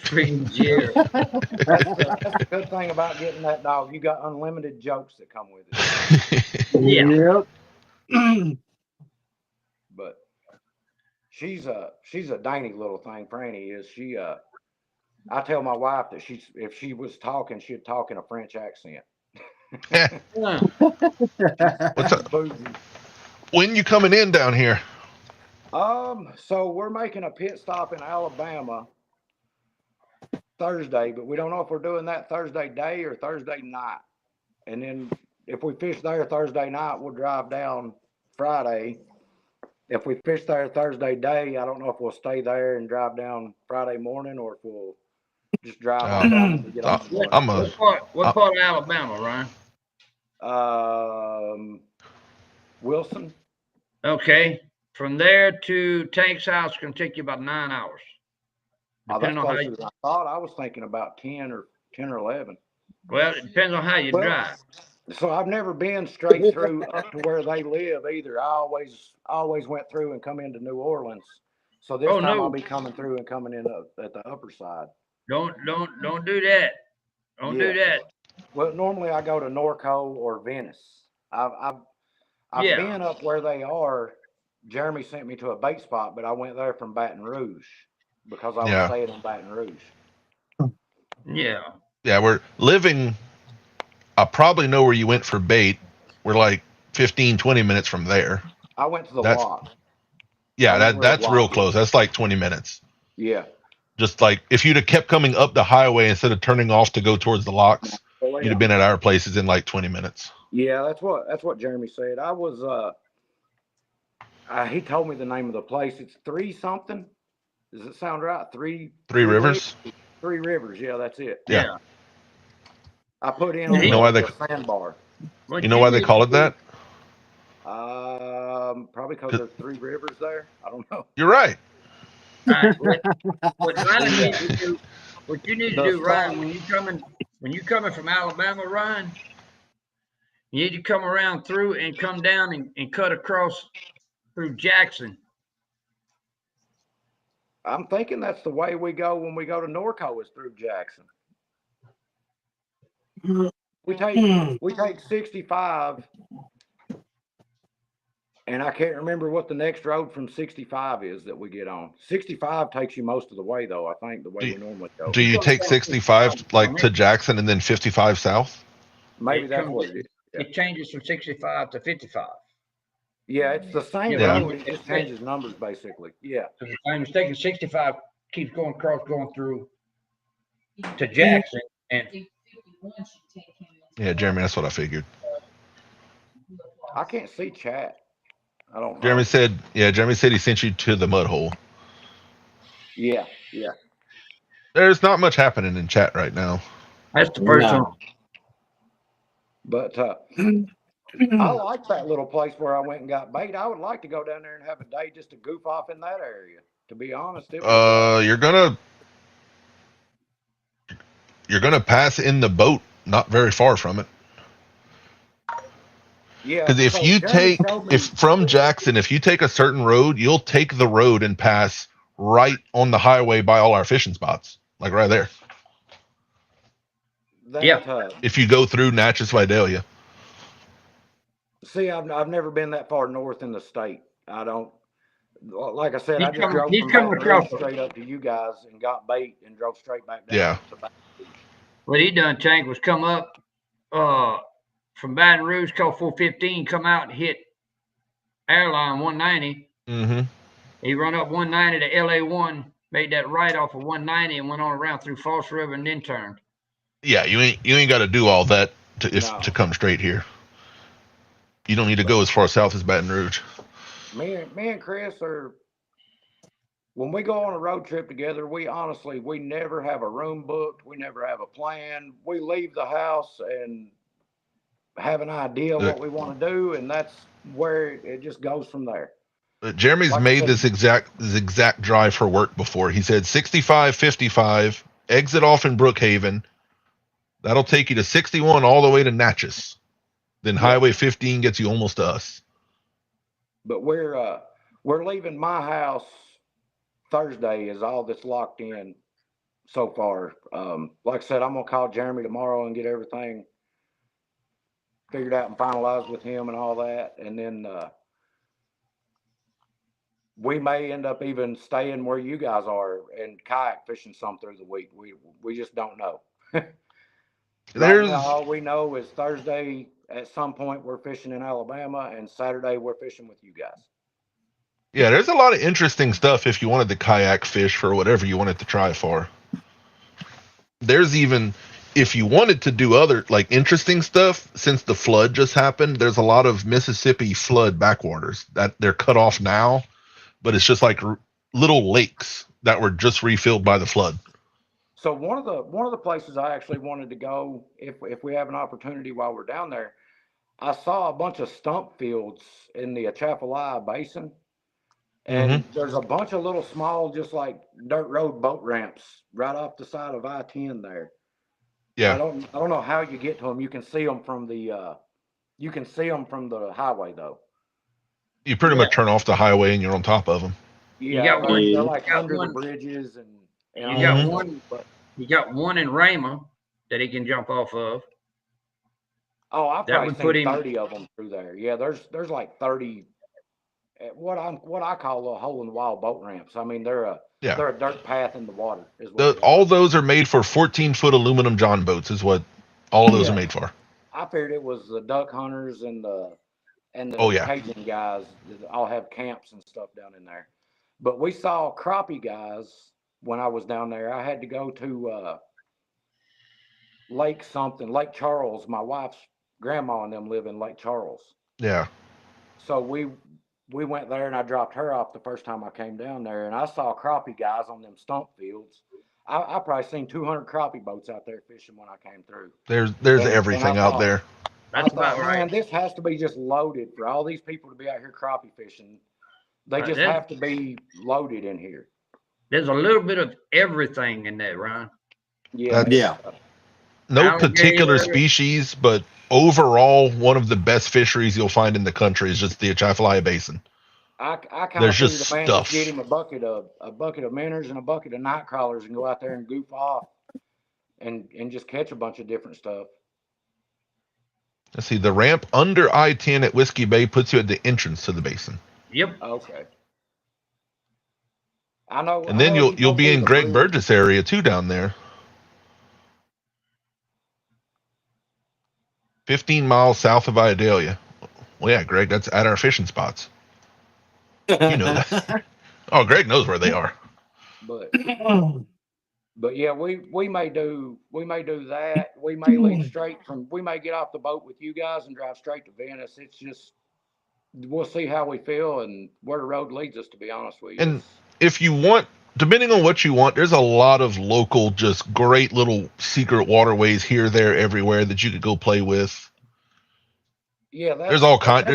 Freaking Jerry. That's the good thing about getting that dog. You got unlimited jokes that come with it. Yeah. Yep. But she's a dainty little thing. Franny is. I tell my wife that if she was talking, she'd talk in a French accent. What's up? When you coming in down here? So we're making a pit stop in Alabama Thursday, but we don't know if we're doing that Thursday day or Thursday night. And then if we fish there Thursday night, we'll drive down Friday. If we fish there Thursday day, I don't know if we'll stay there and drive down Friday morning or if we'll just drive on down and get on the boat. What part of Alabama, Ryan? Wilson. Okay. From there to Tank's house can take you about 9 hours. That's Depending on how closer than I thought. I was thinking about 10 or 11. Well, it depends on how you drive. So I've never been straight through up to where they live either. I always went through and come into New Orleans. So this time I'll be coming through and coming in at the upper side. Don't do that. Don't do that. Well, normally I go to Norco or Venice. I've been up where they are. Jeremy sent me to a bait spot, but I went there from Baton Rouge because I was staying in Baton Rouge. Yeah. Yeah, we're living. I probably know where you went for bait. We're like 15, 20 minutes from there. I went to the lock. Yeah, that's real close. That's like 20 minutes. Yeah. Just like if you'd have kept coming up the highway instead of turning off to go towards the locks, you'd have been at our places in like 20 minutes. Yeah, that's what Jeremy said. I was he told me the name of the place. It's 3 something. Does it sound right? Three Rivers? 3 Rivers. Yeah, that's it. Yeah. I put in you know why the sandbar. You know why they call it that? Probably because there's 3 rivers there. I don't know. You're right. What you need to do, Ryan, when you coming from Alabama, Ryan, You need to come around through and come down and cut across through Jackson. I'm thinking that's the way we go when we go to Norco is through Jackson. We take 65, and I can't remember what the next road from 65 is that we get on. 65 takes you most of the way, though. I think the way we normally go. Do you take 65 like to Jackson and then 55 south? Maybe It that's comes- what it is. Yeah. It changes from 65 to 55. Yeah, it's the same Yeah. road. It just changes numbers, basically. Yeah. If I'm mistaken, 65 keeps going across, going through to Jackson. And Yeah, Jeremy, that's what I figured. I can't see chat. I don't know. Jeremy said he sent you to the mud hole. Yeah. There's not much happening in chat right now. that's the first No. one. But I like that little place where I went and got bait. I would like to go down there and have a day just to goof off in that area. To be honest, it was, You're gonna pass in the boat, not very far from it. yeah. Because so Jeremy showed me- from Jackson, if you take a certain road, you'll take the road and pass right on the highway by all our fishing spots, like right there. that, Yeah. If you go through Natchez Vidalia. See, I've never been that far north in the state. I don't. Like I said, I just drove he's from coming Baton Rouge across. straight up to you guys and got bait and drove straight back down. Yeah. to Baton Rouge. What he done, Tank, was come up from Baton Rouge, call 415, come out and hit Airline 190. Mm-hmm. He run up 190 to LA1, made that right off of 190 and went on around through False River and then turned. Yeah, you ain't got to do all that No. to come straight here. You don't need to go as far south as Baton Rouge. Me and Chris are, when we go on a road trip together, we never have a room booked. We never have a plan. We leave the house and have an idea of what we want to do, and that's where it just goes from there. Jeremy's Like I made said- this exact drive for work before. He said 65, 55, exit off in Brookhaven. That'll take you to 61 all the way to Natchez. Then Highway 15 gets you almost to us. But we're leaving my house Thursday is all that's locked in so far. Like I said, I'm gonna call Jeremy tomorrow and get everything figured out and finalized with him and all that, and then we may end up even staying where you guys are and kayak fishing some through the week. We just don't know. Right now, all we know is Thursday at some point we're fishing in Alabama, and Saturday we're fishing with you guys. Yeah, there's a lot of interesting stuff if you wanted to kayak fish for whatever you wanted to try for. There's even, if you wanted to do other like interesting stuff, since the flood just happened, there's a lot of Mississippi flood backwaters that they're cut off now, but it's just like little lakes that were just refilled by the flood. So one of the places I actually wanted to go, if we have an opportunity while we're down there, I saw a bunch of stump fields in the Atchafalaya Basin, and there's a bunch of little small, just like dirt road boat ramps right off the side of I-10 there. Yeah, I don't know how you get to them. You can see them from the highway though. you pretty much turn off the highway and you're on top of them. Yeah, got they're one- like you got under one- the bridges and You all got that. one. But- You got one in Rama that he can jump off of. Oh, I've That probably would put seen him- 30 of them through there. Yeah, there's like 30 what I call a hole in the wall boat ramps. I mean, they're a dirt path in the water. Is what they are. All those are made for 14-foot aluminum John boats is what all of those Yeah. are made for. I figured it was the duck hunters and the Oh, yeah. Cajun guys that all have camps and stuff down in there. But we saw crappie guys when I was down there. I had to go to Lake Charles. My wife's grandma and them live in Lake Charles. Yeah. So we went there and I dropped her off the first time I came down there, and I saw crappie guys on them stump fields. I probably seen 200 crappie boats out there fishing when I came through. There's And everything I out thought- there. That's I thought, about right. man, this has to be just loaded for all these people to be out here crappie fishing. They Right, just that- have to be loaded in here. There's a little bit of everything in that, Ryan. Yeah. no particular Alligator. species, but overall, one of the best fisheries you'll find in the country is just the Atchafalaya Basin. I kind There's of figure just the man just get stuff. him a bucket of minnows and a bucket of night crawlers and go out there and goof off and just catch a bunch of different stuff. Let's see, the ramp under I-10 at Whiskey Bay puts you at the entrance to the basin. Yep. Okay. I know. And then you you'll go be through in the Greg bridge. Burgess area too down there. 15 miles south of Idalia. Well, yeah, Greg, that's at our fishing spots. You know that. Oh, Greg knows where they are. But yeah, we may do that. We may leave we may get off the boat with you guys and drive straight to Venice. It's just, we'll see how we feel and where the road leads us, to be honest with you. And if you want, depending on what you want, there's a lot of local, just great little secret waterways here, there, everywhere that you could go play with. Yeah, There's all kinds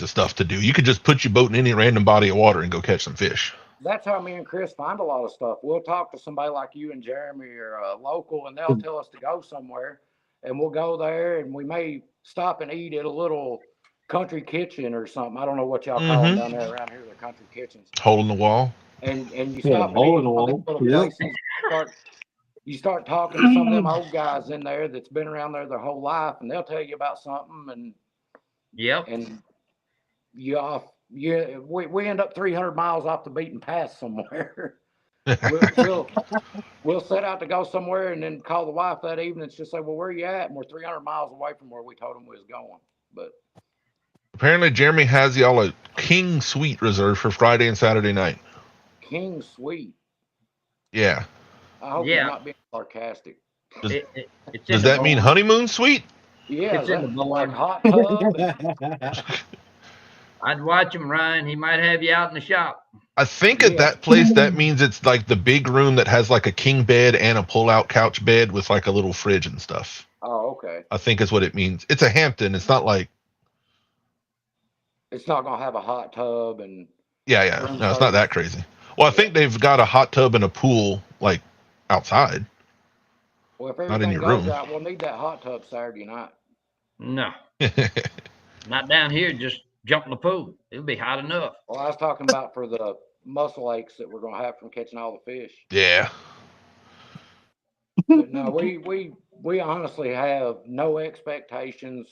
of stuff to do. You could just put your boat in any random body of water and go catch some fish. That's how me and Chris find a lot of stuff. We'll talk to somebody like you and Jeremy or a local, and they'll tell us to go somewhere, and we'll go there, and we may stop and eat at a little country kitchen or something. I don't know what y'all call them down there around here. They're country kitchens. Hole in the wall. And you stop and eat at one of these little places. You start talking to some of them old guys in there that's been around there their whole life, and they'll tell you about something, and Yep. and we end up 300 miles off the beaten path somewhere. We'll set out to go somewhere and then call the wife that evening and she'll say, well, where are you at? And we're 300 miles away from where we told them we was going. But apparently Jeremy has y'all a King Suite reserved for Friday and Saturday night. King Suite? Yeah. I hope you're not being sarcastic. Does that mean honeymoon suite? Yeah, It's in the like hot tub. I'd watch him, Ryan. He might have you out in the shop. I think at that place, that means it's like the big room that has like a king bed and a pull-out couch bed with like a little fridge and stuff. Oh, okay. I think is what it means. It's a Hampton. It's not like. It's not going to have a hot tub and. Yeah. No, it's not that crazy. Well, I think they've got a hot tub and a pool like outside. Well, if not in everything your goes room. out, we'll need that hot tub Saturday night. No. Not down here. Just jump in the pool. It'll be hot enough. Well, I was talking about for the muscle aches that we're going to have from catching all the fish. Yeah. But no, we honestly have no expectations.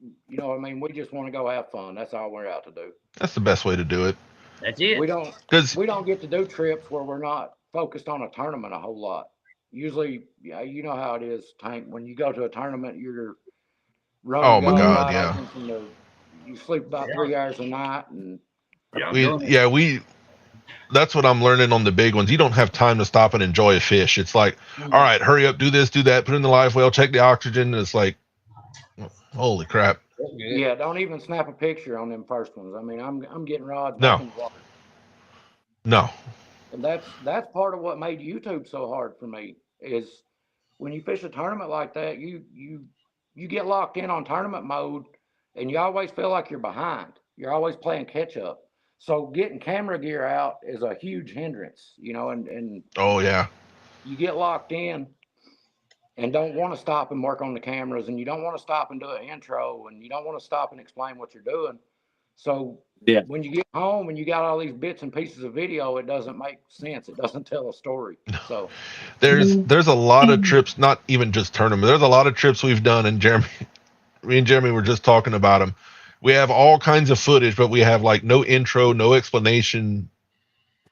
You know what I mean? We just want to go have fun. That's all we're out to do. That's the best way to do it. That's it. We don't get to do trips where we're not focused on a tournament a whole lot. Usually, you know how it is, Tank. When you go to a tournament, you're running. Oh my God, yeah. You sleep about 3 hours a night, and that's what I'm learning on the big ones. You don't have time to stop and enjoy a fish. It's like, all right, hurry up, do this, do that, put in the live well, check the oxygen. And it's like, holy crap. Yeah, don't even snap a picture on them first ones. I mean, I'm getting rods. No. And that's part of what made YouTube so hard for me is when you fish a tournament like that, you get locked in on tournament mode, and you always feel like you're behind. You're always playing catch up. So getting camera gear out is a huge hindrance, you know, and oh yeah, you get locked in and don't want to stop and work on the cameras, and you don't want to stop and do an intro, and you don't want to stop and explain what you're doing. So when you get home and you got all these bits and pieces of video, it doesn't make sense. It doesn't tell a story. So there's a lot of trips, not even just tournament. There's a lot of trips we've done, and me and Jeremy were just talking about them. We have all kinds of footage, but we have like no intro, no explanation.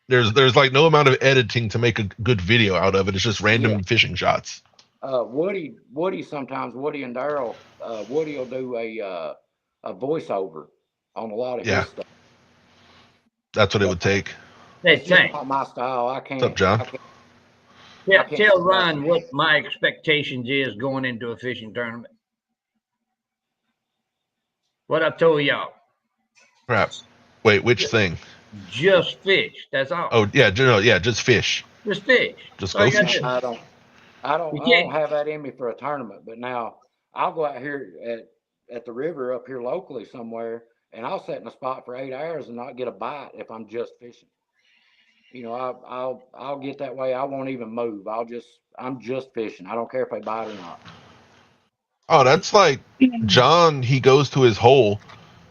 There's like no amount of editing to make a good video out of it. It's just random fishing shots. Woody sometimes, Woody and Daryl, Woody will do a voiceover on a lot of his stuff. That's what it would take. Hey, Tank. Not my style. I can't. What's up, John? Tell Ryan what my expectations is going into a fishing tournament. What I told y'all. Crap. Wait, which thing? Just fish. That's all. Oh yeah, just fish. Just fish. Just go fish. I don't have that in me for a tournament, but now I'll go out here at the river up here locally somewhere, and I'll sit in a spot for 8 hours and not get a bite if I'm just fishing. You know, I'll get that way. I won't even move. I'm just fishing. I don't care if they bite or not. Oh, that's like John. He goes to his hole.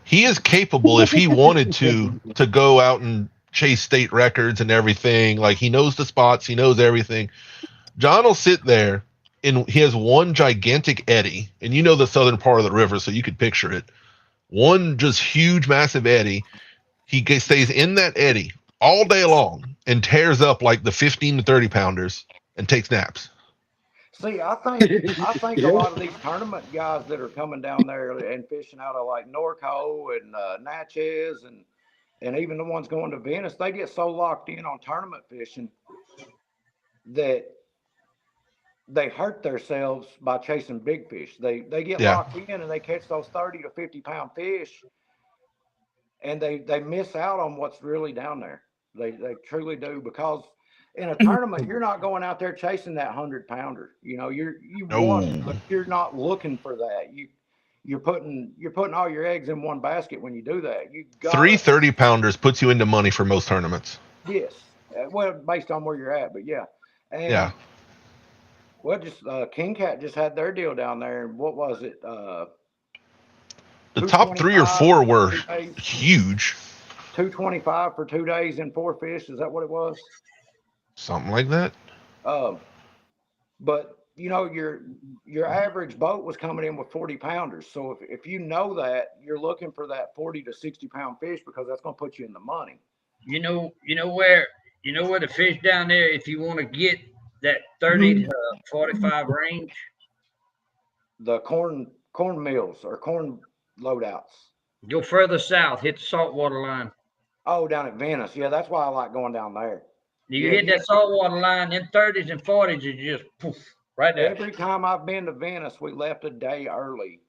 He is capable, if he wanted to go out and chase state records and everything. Like, he knows the spots, he knows everything. John will sit there, and he has one gigantic eddy, and you know the southern part of the river, so you could picture it. One just huge, massive eddy. He stays in that eddy all day long and tears up like the 15 to 30 pounders and takes naps. See, I think a lot of these tournament guys that are coming down there and fishing out of like Norco and Natchez and even the ones going to Venice, they get so locked in on tournament fishing that they hurt themselves by chasing big fish. They get locked in and they catch those 30 to 50 pound fish, and they miss out on what's really down there. They truly do, because in a tournament, you're not going out there chasing that 100-pounder. You know, you want it, but you're not looking for that. You're putting all your eggs in one basket when you do that. You got 3 30-pounders puts you into money for most tournaments. Yes, well, based on where you're at, but yeah, and yeah. Well, just King Cat just had their deal down there. What was it? The top 3 or 4 were huge. 225 for 2 days and 4 fish. Is that what it was? Something like that. But you know, your average boat was coming in with 40 pounders. So if you know that, you're looking for that 40 to 60 pound fish, because that's going to put you in the money. You know where the fish down there, if you want to get that 30 to 45 range? The corn mills or corn loadouts. Go further south, hit the saltwater line. Oh, down at Venice. Yeah, that's why I like going down there. You hit that saltwater line, then 30s and 40s are just poof, right there. Every time I've been to Venice, we left a day early.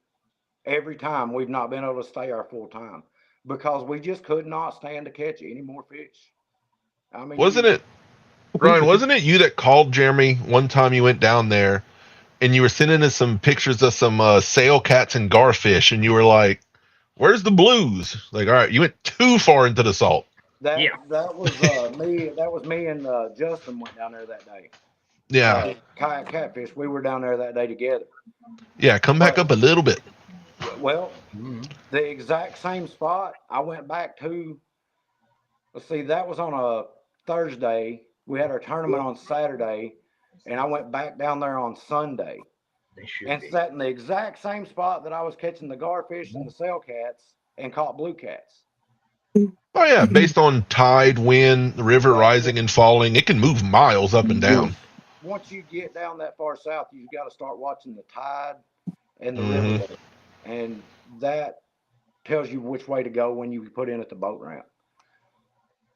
Every time we've not been able to stay our full time because we just could not stand to catch any more fish. I mean, Ryan, wasn't it you that called Jeremy one time you went down there and you were sending us some pictures of some sail cats and garfish, and you were like, where's the blues? Like, all right, you went too far into the salt. That was me. That was me and Justin went down there that day. Yeah. Kayak catfish. We were down there that day together. Yeah, come back up a little bit. Well, the exact same spot I went back to. Let's see, that was on a Thursday. We had our tournament on Saturday, and I went back down there on Sunday. And sat in the exact same spot that I was catching the garfish and the sail cats and caught blue cats. Oh yeah, based on tide, wind, the river rising and falling, it can move miles up and down. Once you get down that far south, you've got to start watching the tide and the river, and that tells you which way to go when you put in at the boat ramp.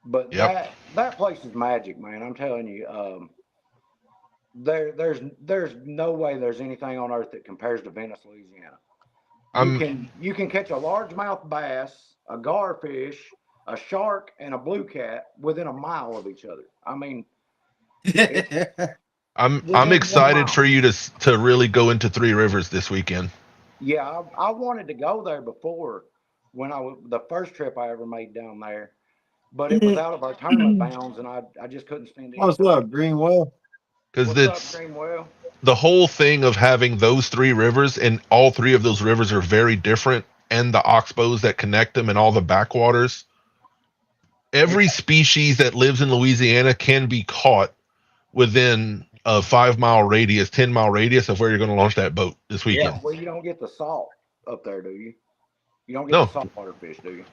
But that place is magic, man. I'm telling you. There's no way there's anything on earth that compares to Venice, Louisiana. You can catch a largemouth bass, a garfish, a shark, and a blue cat within a mile of each other. I mean, I'm excited for you to really go into Three Rivers this weekend. Yeah, I wanted to go there before when the first trip I ever made down there, but it was out of our tournament bounds, and I just couldn't spend it. What's up, Greenwell? Because it's the whole thing of having those 3 rivers, and all 3 of those rivers are very different, and the oxbows that connect them and all the backwaters. Every species that lives in Louisiana can be caught within a 5-mile radius, 10-mile radius of where you're going to launch that boat this weekend. Yeah, well, you don't get the salt up there, do you? You don't get the saltwater fish, do you?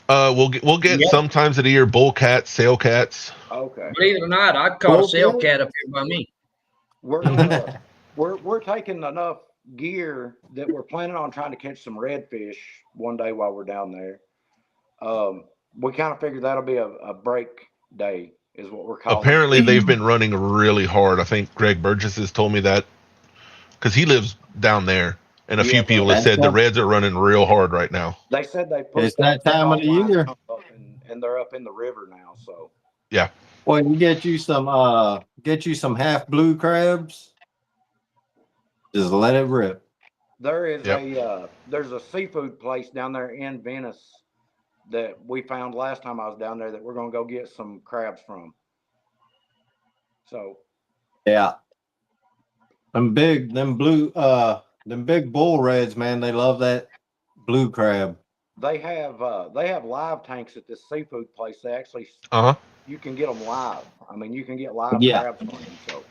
We'll get sometimes of the year bull cats, sail cats. Okay. Believe it or not, I caught a sail cat up here by me. We're taking enough gear that we're planning on trying to catch some redfish one day while we're down there. We kind of figured that'll be a break day, is what we're calling. Apparently, they've been running really hard. I think Greg Burgess has told me that because he lives down there. And a few people have said the Reds are running real hard right now. They said they put it's that time of the year, and they're up in the river now. So yeah. Well, you get you some half blue crabs. Just let it rip. There is there's a seafood place down there in Venice that we found last time I was down there that we're gonna go get some crabs from. So Yeah. Them big bull reds, man, they love that blue crab. they have live tanks at this seafood place. They actually Uh huh. you can get them live. I mean, you can get live Yeah. crabs from them. So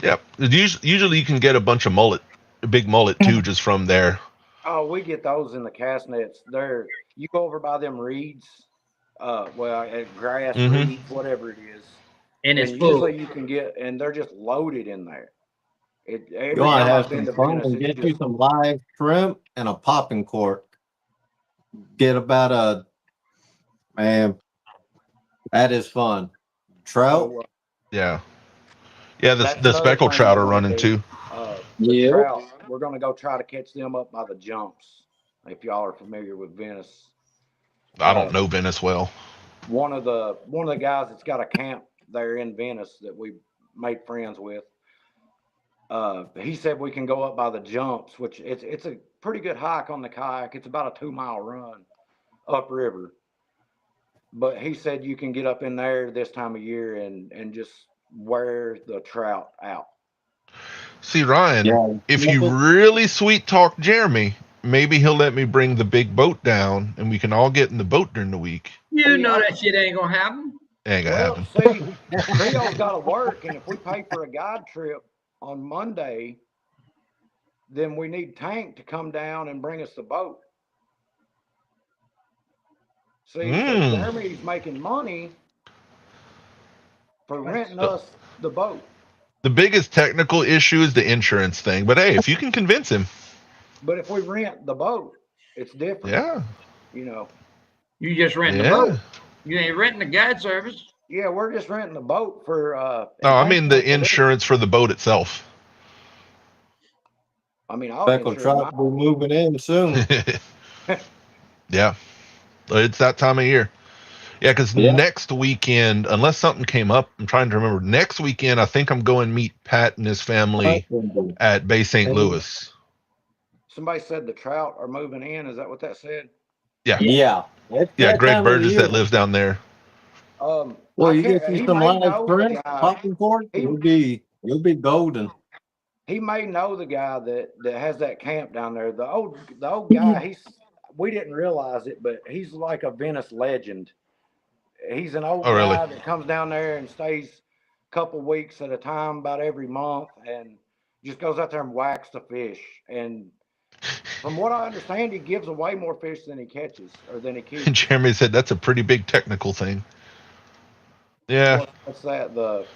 Yep. Usually you can get a bunch of big mullet too, just from there. oh, we get those in the cast nets. You go over by them reeds, at grass Mhm. reeds, whatever it is, And it's and full. usually you can get, and they're just loaded in there. Every You want to time have I've been some to fun Venice, and it's get you just some live shrimp and a popping cork. Get about man, that is fun. Trout? so. Yeah. Yeah. That's The another speckled thing trout we're are gonna running do. too. The Yep. trout, we're gonna go try to catch them up by the jumps. If y'all are familiar with Venice, I don't know Venice well. one of the guys that's got a camp there in Venice that we made friends with. He said we can go up by the jumps, which it's a pretty good hike on the kayak. It's about a 2-mile run upriver. But he said you can get up in there this time of year and just wear the trout out. See, Ryan, Yeah. if you really sweet talk Jeremy, maybe he'll let me bring the big boat down and we can all get in the boat during the week. You know that shit ain't gonna happen. Ain't gonna Well, happen. see, Creole's got to work, and if we pay for a guide trip on Monday, then we need Tank to come down and bring us the boat. See, so Jeremy's making money for renting us the boat. The biggest technical issue is the insurance thing. But hey, if you can convince him. But if we rent the boat, it's different. Yeah. You know. You just renting the boat. You ain't renting the guide service. Yeah, we're just renting the boat for. No, I mean the insurance for the boat itself. I mean, I'll Speckled trout will be moving in soon. Yeah. It's that time of year. Yeah, because next weekend, unless something came up, I'm trying to remember. Next weekend, I think I'm going to meet Pat and his family at Bay St. Louis. Somebody said the trout are moving in. Is that what that said? Yeah. Yeah. Yeah, Greg Burgess that lives down there. Well, you get you some live shrimp, popping cork, you'll be golden. He may know the guy that has that camp down there. The old guy, we didn't realize it, but he's like a Venice legend. He's an old guy that comes down there and stays a couple weeks at a time, about every month, and just goes out there and whacks the fish. And from what I understand, he gives away more fish than he catches or than he keeps. Jeremy said that's a pretty big technical thing. Yeah. What's that? The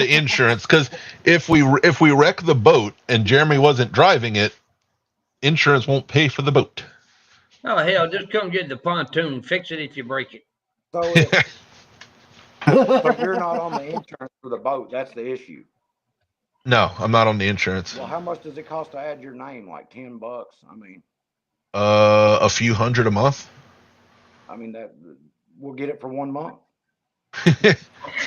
insurance, because if we wreck the boat and Jeremy wasn't driving it, insurance won't pay for the boat. Oh hell, just come get the pontoon, fix it if you break it. So, but you're not on the insurance for the boat. That's the issue. No, I'm not on the insurance. Well, how much does it cost to add your name? Like $10? I mean, a few hundred a month. I mean that we'll get it for 1 month.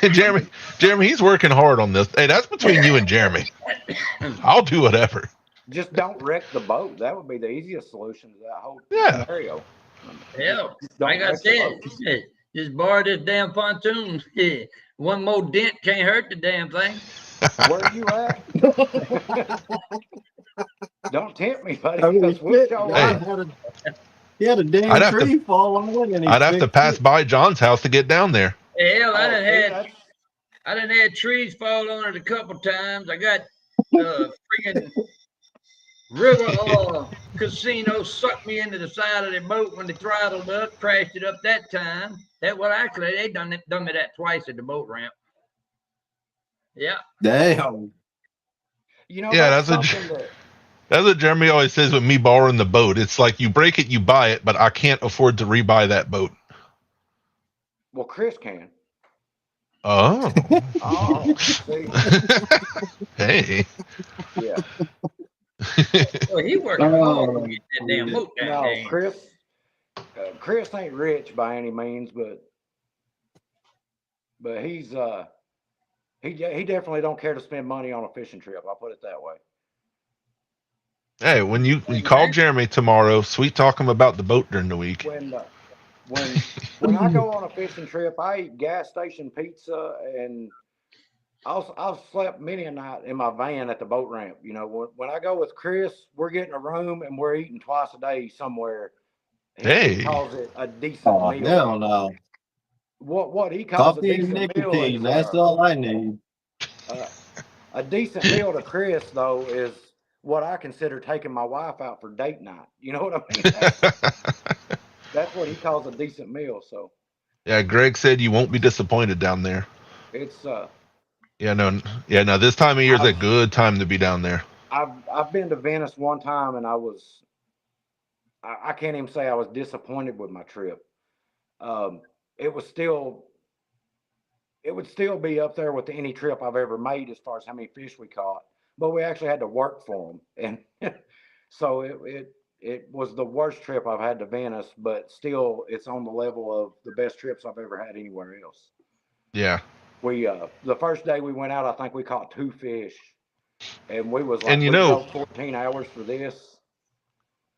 Jeremy, he's working hard on this. Hey, that's between you and Jeremy. I'll do whatever. Just don't wreck the boat. That would be the easiest solution to that whole scenario. Hell, like I said, just borrow this damn pontoon. One more dent can't hurt the damn thing. Where are you at? Don't tempt me, buddy. He had a damn tree fall on it. And I'd have to pass by John's house to get down there. Hell, I done had trees fall on it a couple times. I got freaking river casino sucked me into the side of the boat when they throttled up, crashed it up that time. That well, actually, they done me that twice at the boat ramp. Yeah. Damn. You know, yeah, that's what Jeremy always says with me borrowing the boat. It's like you break it, you buy it, but I can't afford to rebuy that boat. Well, Chris can. Oh. See? Hey. Yeah. Well, he working hard to get that damn boat down No, there. Chris ain't rich by any means, but he's he definitely don't care to spend money on a fishing trip. I'll put it that way. Hey, when you call Man. Jeremy tomorrow, sweet talk him about the boat during the week. When I go on a fishing trip, I eat gas station pizza, and I've slept many a night in my van at the boat ramp. You know, when I go with Chris, we're getting a room and we're eating twice a day somewhere. He Hey. calls it a decent Oh, meal. hell no. What he calls Coffee a and decent meal nicotine. is That's all I need. a decent meal to Chris, though, is what I consider taking my wife out for date night. You know what I mean? That's what he calls a decent meal. So Yeah, Greg said you won't be disappointed down there. it's Yeah, no, this time of year is a good time to be down there. I've been to Venice one time, and I can't even say I was disappointed with my trip. It would still be up there with any trip I've ever made as far as how many fish we caught. But we actually had to work for them, and so it was the worst trip I've had to Venice. But still, it's on the level of the best trips I've ever had anywhere else. Yeah. We the first day we went out, I think we caught 2 fish, and we was like, And we drove 14 hours for this.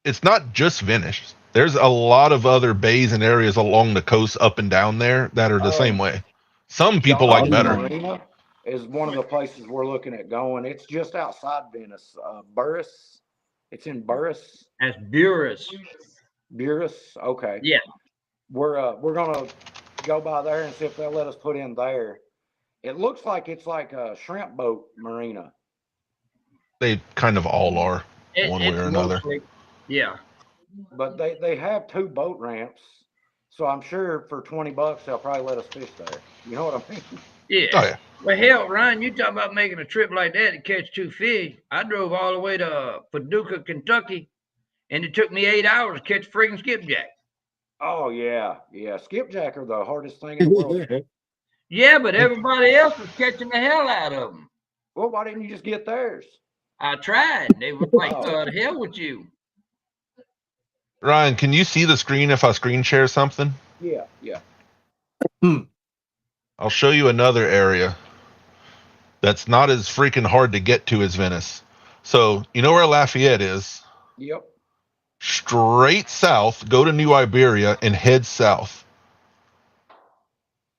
It's not just Venice. There's a lot of other bays and areas along the coast up and down there that are the same way. Some people like better. Marina is one of the places we're looking at going. It's just outside Venice. Burris. It's in Burris. That's Burris. Burris. Okay. Yeah. We're gonna go by there and see if they'll let us put in there. It looks like it's like a shrimp boat marina. They kind of all are, one way or another. Yeah. But they have 2 boat ramps, so I'm sure for $20 they'll probably let us fish there. You know what I mean? Yeah. Oh, yeah. Well, hell, Ryan, you talk about making a trip like that to catch 2 fish. I drove all the way to Paducah, Kentucky, and it took me 8 hours to catch freaking skipjack. Oh yeah, skipjack are the hardest thing in the world. Yeah, but everybody else was catching the hell out of them. Well, why didn't you just get theirs? I tried. They were like, the hell with you. Ryan, can you see the screen if I screen share something? Yeah. I'll show you another area that's not as freaking hard to get to as Venice. So, you know where Lafayette is? Yep. Straight south, go to New Iberia and head south.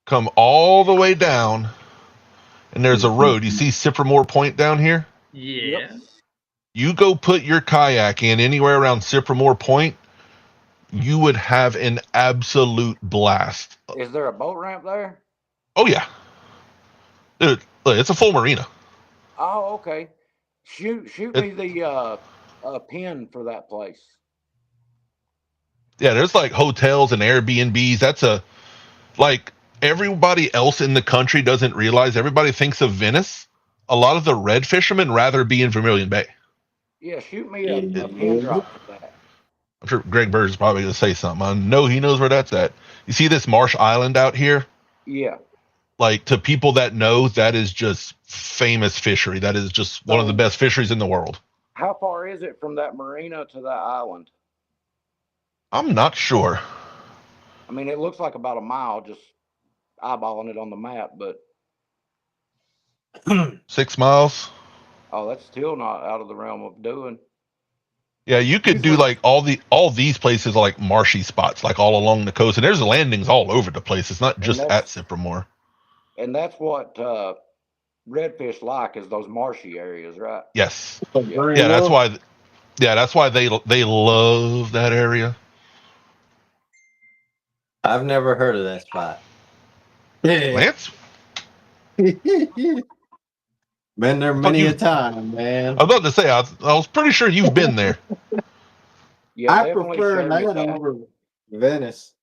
Come all the way down, and there's a road. You see Cypremore Point down here? Yeah. Yep. You go put your kayak in anywhere around Cypremore Point, you would have an absolute blast. Is there a boat ramp there? Oh, yeah. Dude, look, it's a full marina. Oh, okay. Shoot me the pin for that place. Yeah, there's like hotels and Airbnbs. That's like everybody else in the country doesn't realize. Everybody thinks of Venice. A lot of the red fishermen rather be in Vermilion Bay. Yeah, shoot me a pin drop for that. I'm sure Greg Burge is probably going to say something. I know he knows where that's at. You see this Marsh Island out here? Yeah. Like, to people that know, that is just famous fishery. That is just one of the best fisheries in the world. How far is it from that marina to that island? I'm not sure. I mean, it looks like about a mile, just eyeballing it on the map, but 6 miles. oh, that's still not out of the realm of doing. Yeah, you could do like all these places are like marshy spots, like all along the coast, and there's landings all over the place. It's not just at Cypremore. And that's what redfish like, is those marshy areas, right? Yes. Yeah, that's why. Yeah, that's why they love that area. I've never heard of that spot. Lance? Been there many a time, man. I was about to say, I was pretty sure you've been there. Yeah, I prefer that over Venice.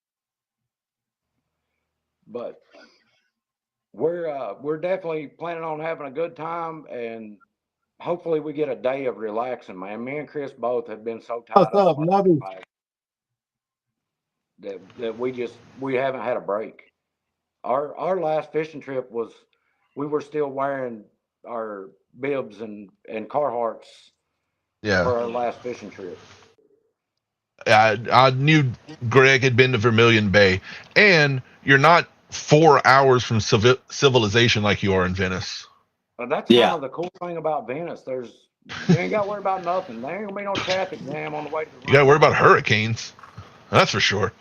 But we're definitely planning on having a good time, and hopefully we get a day of relaxing, man. Me and Chris both have been so tired that we haven't had a break. Our last fishing trip was, we were still wearing our bibs and Carhartts for our last fishing trip. I knew Greg had been to Vermilion Bay, and you're not 4 hours from civilization like you are in Venice. That's kind of the cool thing about Venice. There's You ain't got to worry about nothing. There ain't gonna be no traffic jam on the way to the You gotta ramp. worry about hurricanes. That's for sure.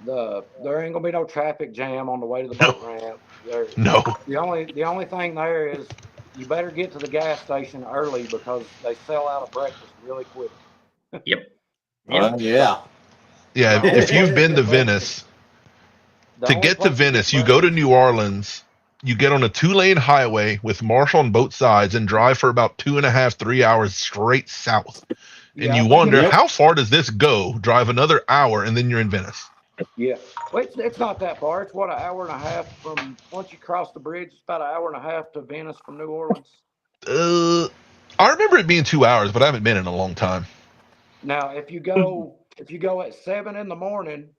There ain't gonna be no traffic jam on the way to the No. boat ramp. There, No. the only thing there is you better get to the gas station early because they sell out of breakfast really quick. Yep. Yeah. Yeah, The if only you've way been to get breakfast- Venice, the to only get to place Venice, you go to breakfast- New Orleans, you get on a 2-lane highway with Marshall on both sides and drive for about 2.5, 3 hours straight south. Yeah, And I you think wonder, Yep. how far does this go? Drive another hour and then you're in Venice. Yeah, well, it's not that far. It's what, an hour and a half from once you cross the bridge. It's about an hour and a half to Venice from New Orleans. I remember it being 2 hours, but I haven't been in a long time. Now, if you go at 7 in the morning,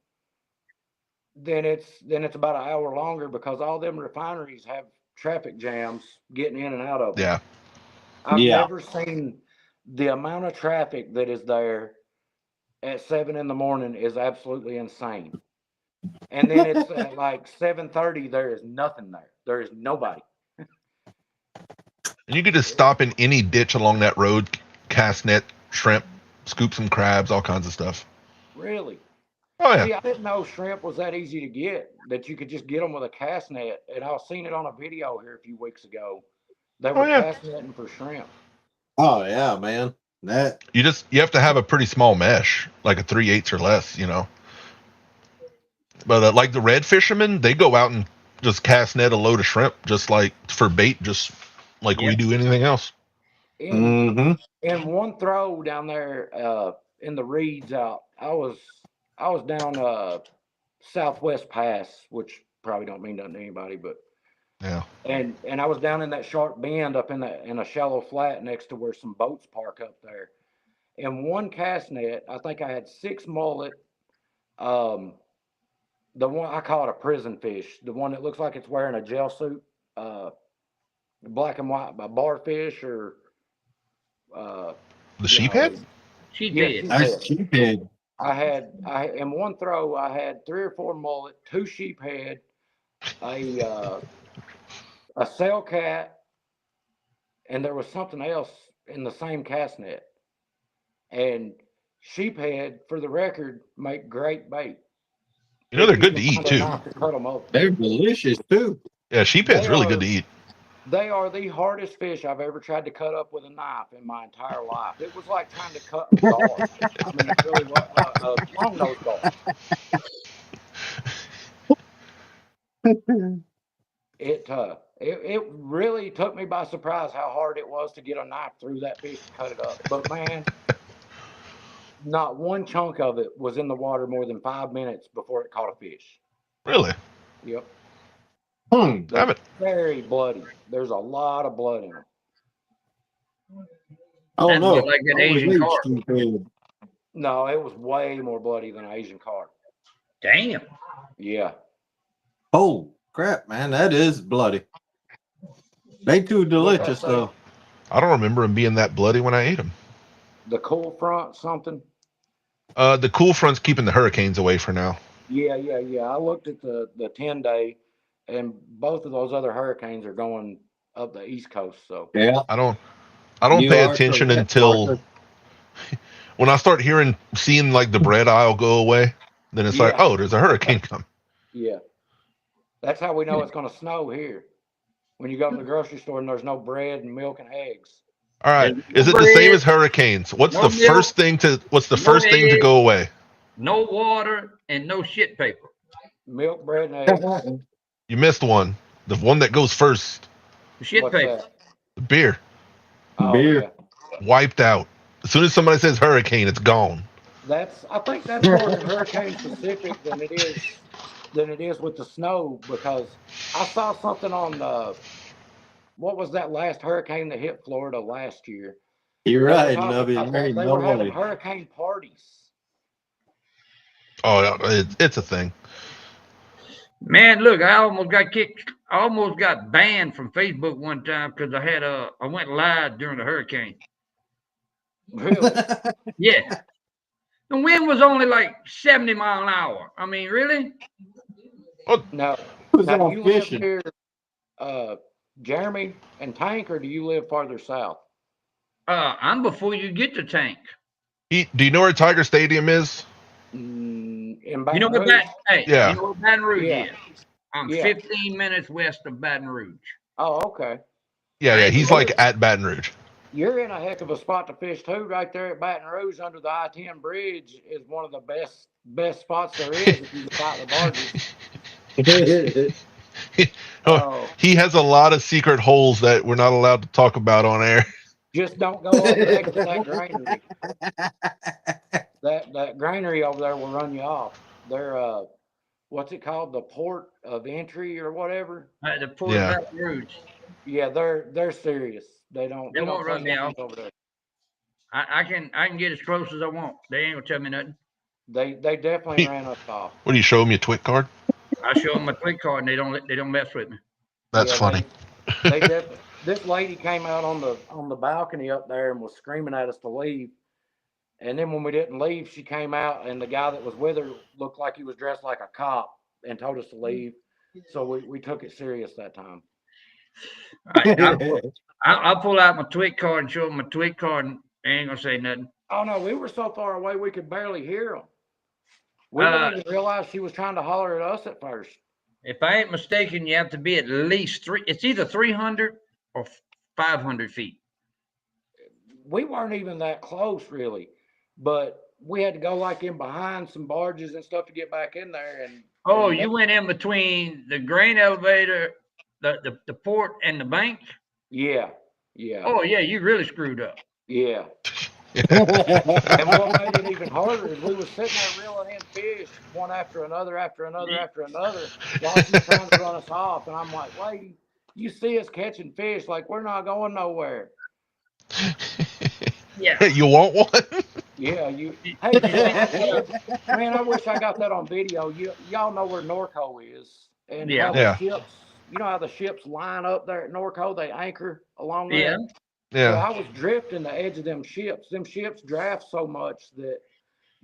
then it's about an hour longer because all them refineries have traffic jams getting in and out of them. Yeah. I've Yeah. never seen the amount of traffic that is there at 7 in the morning is absolutely insane. And then it's at like 7:30. There is nothing there. There is nobody. And you could just stop in any ditch along that road, cast net, shrimp, scoop some crabs, all kinds of stuff. Really. Oh, yeah. See, I didn't know shrimp was that easy to get, that you could just get them with a cast net. And I seen it on a video here a few weeks ago. They were yeah. cast netting for shrimp. Oh yeah, man. That You have to have a pretty small mesh, like a 3/8 or less, you know. But like the red fishermen, they go out and just cast net a load of shrimp, just like for bait, just like we do anything else. In one throw down there in the reeds out, I was down Southwest Pass, which probably don't mean nothing to anybody, but yeah. And I was down in that sharp bend up in a shallow flat next to where some boats park up there. And one cast net, I think I had 6 mullet. The one I call it a prison fish, the one that looks like it's wearing a gel suit, black and white, a barfish or the sheephead. Sheephead. That's sheephead. I in one throw I had 3 or 4 mullet, 2 sheephead, a sail cat, and there was something else in the same cast net. And sheephead, for the record, make great bait. You know, they're good to eat too. They're delicious too. Yeah, sheephead's really good to eat. They are the hardest fish I've ever tried to cut up with a knife in my entire life. It was like trying to cut a gar. I mean, it really was a long nose gar. It really took me by surprise how hard it was to get a knife through that fish to cut it up. But man, not one chunk of it was in the water more than 5 minutes before it caught a fish. Really? Yep. Damn it. Very bloody. There's a lot of blood in them. Oh That's no! like an Asian carp. No, it was way more bloody than an Asian carp. Damn. Yeah. Oh crap, man! That is bloody. They too delicious though. I don't remember them being that bloody when I ate them. The cool front something. The cool front's keeping the hurricanes away for now. Yeah. I looked at the 10-day, and both of those other hurricanes are going up the East Coast. So yeah, I don't pay attention until when I start seeing like the bread aisle go away. Then it's like, oh, there's a hurricane coming. Yeah, that's how we know it's going to snow here. When you go to the grocery store and there's no bread and milk and eggs. All right, is it the same as hurricanes? What's the first thing to go away? No water and no shit paper. Milk, bread, and eggs. You missed one. The one that goes first. Shit paper. That? The beer. Beer. Yeah. Wiped out. As soon as somebody says hurricane, it's gone. I think that's more hurricane specific than it is with the snow, because I saw something on what was that last hurricane that hit Florida last year? You're right, Nubby. They were having hurricane parties. Oh, it's a thing. Man, look, I almost got kicked. I almost got banned from Facebook one time because I went live during the hurricane. Really? Yeah. The wind was only like 70 miles an hour. I mean, really? Oh, no. Now, you live here, Jeremy and Tank, or do you live farther south? I'm before you get to Tank. Do you know where Tiger Stadium is? In You know Baton what Rouge? Yeah. you know what Baton Rouge Yeah. is? I'm Yeah. 15 minutes west of Baton Rouge. Oh, okay. Yeah. He's like at Baton Rouge. You're in a heck of a spot to fish too, right there at Baton Rouge under the I-10 bridge is one of the best spots there is if you spot the barges. He has a lot of secret holes that we're not allowed to talk about on air. Just don't go up next to that granary. That granary over there will run you off. They're what's it called? The port of entry or whatever. The port of Baton Rouge. Yeah, they're serious. They won't run me off over there. I can get as close as I want. They ain't gonna tell me nothing. They definitely ran us off. What do you show them your twit card? I show them my twit card and they don't mess with me. That's funny. They definitely. This lady came out on the balcony up there and was screaming at us to leave. And then when we didn't leave, she came out and the guy that was with her looked like he was dressed like a cop and told us to leave. So we took it serious that time. I'll pull out my twit card and show them my twit card and they ain't gonna say nothing. Oh no, we were so far away we could barely hear them. We didn't even realize she was trying to holler at us at first. If I ain't mistaken, you have to be at least it's either 300 or 500 feet. We weren't even that close really, but we had to go like in behind some barges and stuff to get back in there. And you went in between the grain elevator, the port and the bank? Yeah. Oh yeah, you really screwed up. Yeah. And what made it even harder is we were sitting there reeling in fish one after another while she's trying to run us off. And I'm like, lady, you see us catching fish, like we're not going nowhere. Yeah. You want one? Yeah, hey, man, I wish I got that on video. Y'all know where Norco is. And how the ships, you know how the ships line up there at Norco, they anchor along there? Yeah. So I was drifting the edge of them ships. Them ships draft so much that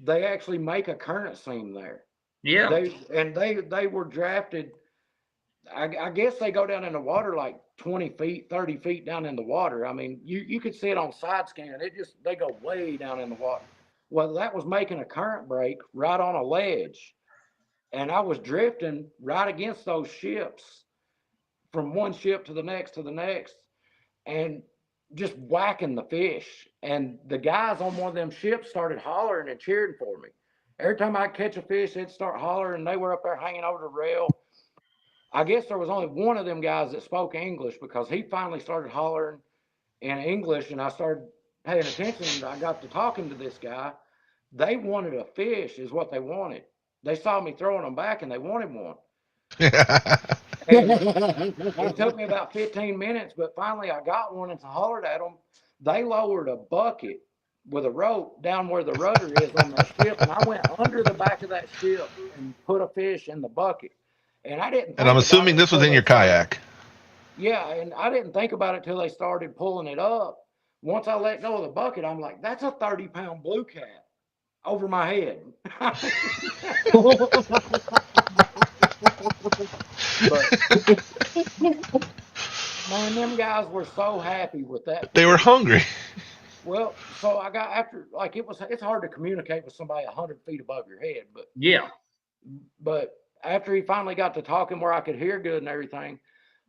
they actually make a current seam there. Yeah. They were drafted. I guess they go down in the water like 20 feet, 30 feet down in the water. I mean, you could see it on side scan. They go way down in the water. Well, that was making a current break right on a ledge. And I was drifting right against those ships from one ship to the next and just whacking the fish. And the guys on one of them ships started hollering and cheering for me. Every time I catch a fish, they'd start hollering. They were up there hanging over the rail. I guess there was only one of them guys that spoke English because he finally started hollering in English and I started paying attention. And I got to talking to this guy. They wanted a fish is what they wanted. They saw me throwing them back and they wanted one. It took me about 15 minutes, but finally I got one and hollered at them. They lowered a bucket with a rope down where the rudder is on that ship, and I went under the back of that ship and put a fish in the bucket. And I didn't. And I'm assuming this was in your kayak. Yeah, and I didn't think about it till they started pulling it up. Once I let go of the bucket, I'm like, that's a 30-pound blue cat over my head. But, man, them guys were so happy with that. They were hungry. Well, so I got it's hard to communicate with somebody 100 feet above your head, but after he finally got to talking where I could hear good and everything,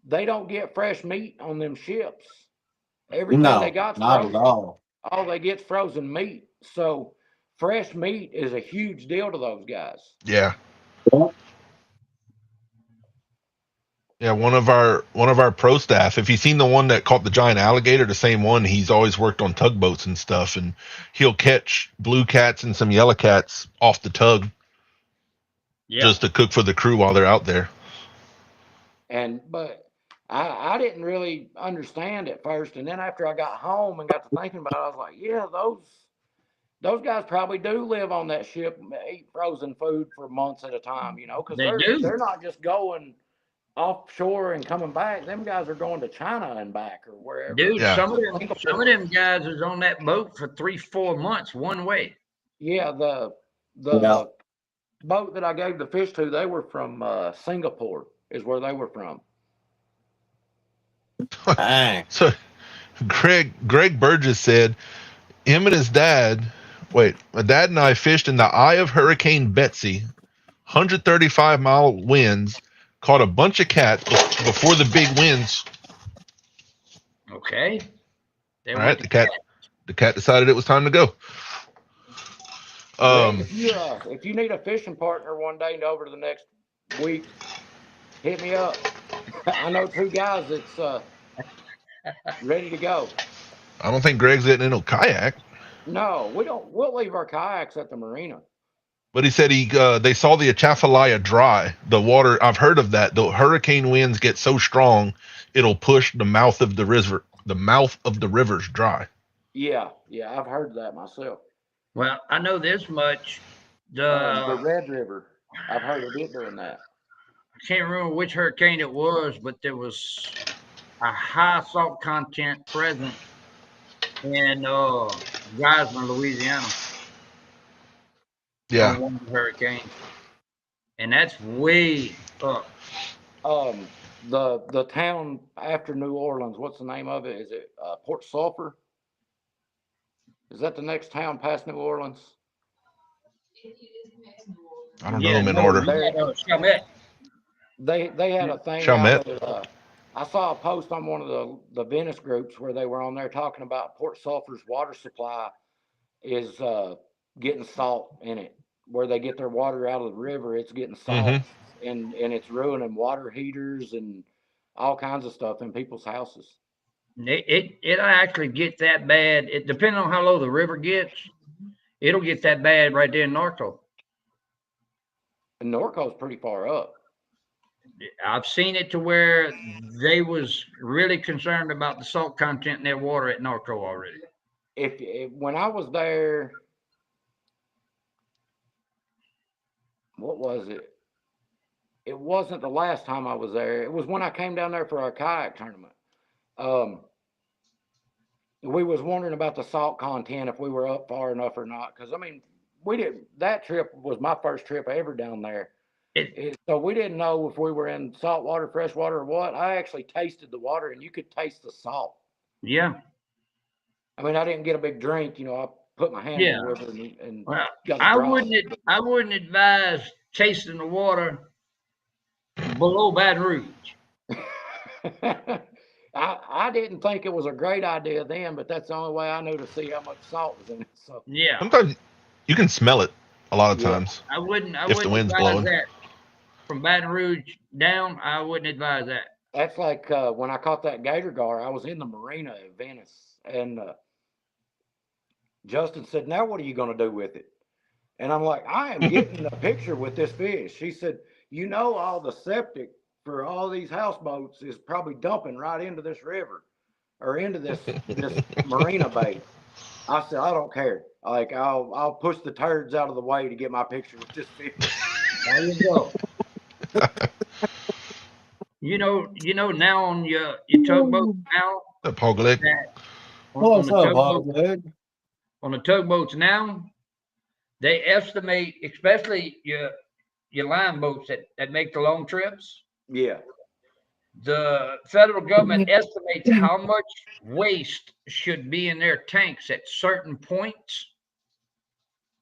they don't get fresh meat on them ships. Everything they got not frozen. at all. All they get's frozen meat. So fresh meat is a huge deal to those guys. Yeah. Yeah, one of our pro staff, if you've seen the one that caught the giant alligator, the same one, he's always worked on tugboats and stuff, and he'll catch blue cats and some yellow cats off the tug just to cook for the crew while they're out there. But I didn't really understand at first, and then after I got home and got to thinking about it, I was like, yeah, those guys probably do live on that ship and eat frozen food for months at a time, because they're not just going offshore and coming back. Them guys are going to China and back or wherever. Dude, some of them guys is on that boat for 3-4 months one way. Yeah, the boat that I gave the fish to, they were from Singapore is where they were from. So Greg Burgess said him and his dad. Wait, my dad and I fished in the eye of Hurricane Betsy, 135-mile winds, caught a bunch of cats before the big winds. Okay. They All went right, to the cat decided it was time to go. Greg, if you need a fishing partner one day over the next week, hit me up. I know 2 guys that's ready to go. I don't think Greg's getting in a kayak. No, we don't. We'll leave our kayaks at the marina. But he said they saw the Atchafalaya dry. The water, I've heard of that. The hurricane winds get so strong, it'll push the mouth of the river. The mouth of the rivers dry. Yeah, I've heard that myself. Well, I know this much. The Red River, I've heard of it doing that. I can't remember which hurricane it was, but there was a high salt content present in Geismar, Louisiana. Yeah. One of the hurricanes. And that's way up. The town after New Orleans, what's the name of it? Is it Port Sulphur? Is that the next town past New Orleans? I don't know them in order. Chalmette. They had a thing Chalmette. out at, I saw a post on one of the Venice groups where they were on there talking about Port Sulphur's water supply is getting salt in it. Where they get their water out of the river, it's getting salt, and it's ruining water heaters and all kinds of stuff in people's houses. It actually get that bad. It depending on how low the river gets, it'll get that bad right there in Norco. And Norco's pretty far up. I've seen it to where they was really concerned about the salt content in their water at Norco already. If when I was there, what was it? It wasn't the last time I was there. It was when I came down there for our kayak tournament. We was wondering about the salt content, if we were up far enough or not. Because, I mean, we didn't, that trip was my first trip ever down there. So we didn't know if we were in salt water, fresh water, or what. I actually tasted the water, and you could taste the salt. Yeah. I mean, I didn't get a big drink. You know, I put my hand in the river and well, got I wouldn't advise tasting the water below Baton Rouge. I didn't think it was a great idea then, but that's the only way I knew to see how much salt was in it. So yeah, sometimes you can smell it. A lot of times, I wouldn't the wind's blowing. That. From Baton Rouge down, I wouldn't advise that. That's like when I caught that gator gar. I was in the marina at Venice, and Justin said, "Now what are you going to do with it?" And I'm like, "I am getting a picture with this fish." She said, "You know, all the septic for all these houseboats is probably dumping right into this river or into this marina bay." I said, "I don't care. Like, I'll push the turds out of the way to get my picture with this fish." There you go. You know now on your tugboat now. Paul Glegg. What's up, Paul Glegg? On the tugboats now, they estimate, especially your line boats that make the long trips. Yeah. The federal government estimates how much waste should be in their tanks at certain points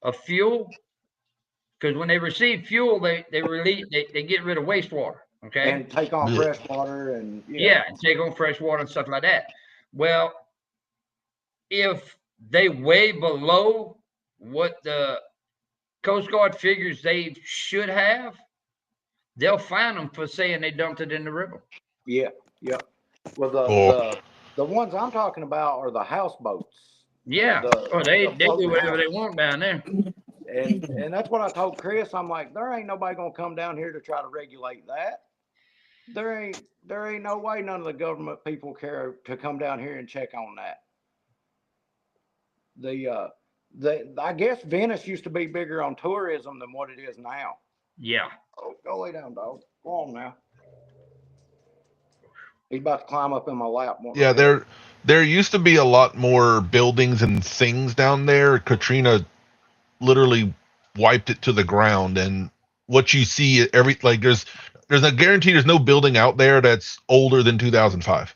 of fuel. Because when they receive fuel, they get rid of wastewater. Okay. And take on fresh water and and take on fresh water and stuff like that. Well, if they way below what the Coast Guard figures they should have, they'll fine them for saying they dumped it in the river. Yeah. Well, the ones I'm talking about are the houseboats. Yeah. They do whatever they want down there. And that's what I told Chris. I'm like, there ain't nobody gonna come down here to try to regulate that. There ain't no way none of the government people care to come down here and check on that. I guess Venice used to be bigger on tourism than what it is now. Yeah. Oh, go lay down, dog. Go on now. He's about to climb up in my lap. Yeah, there used to be a lot more buildings and things down there. Katrina literally wiped it to the ground, and what you see there's a guarantee there's no building out there that's older than 2005.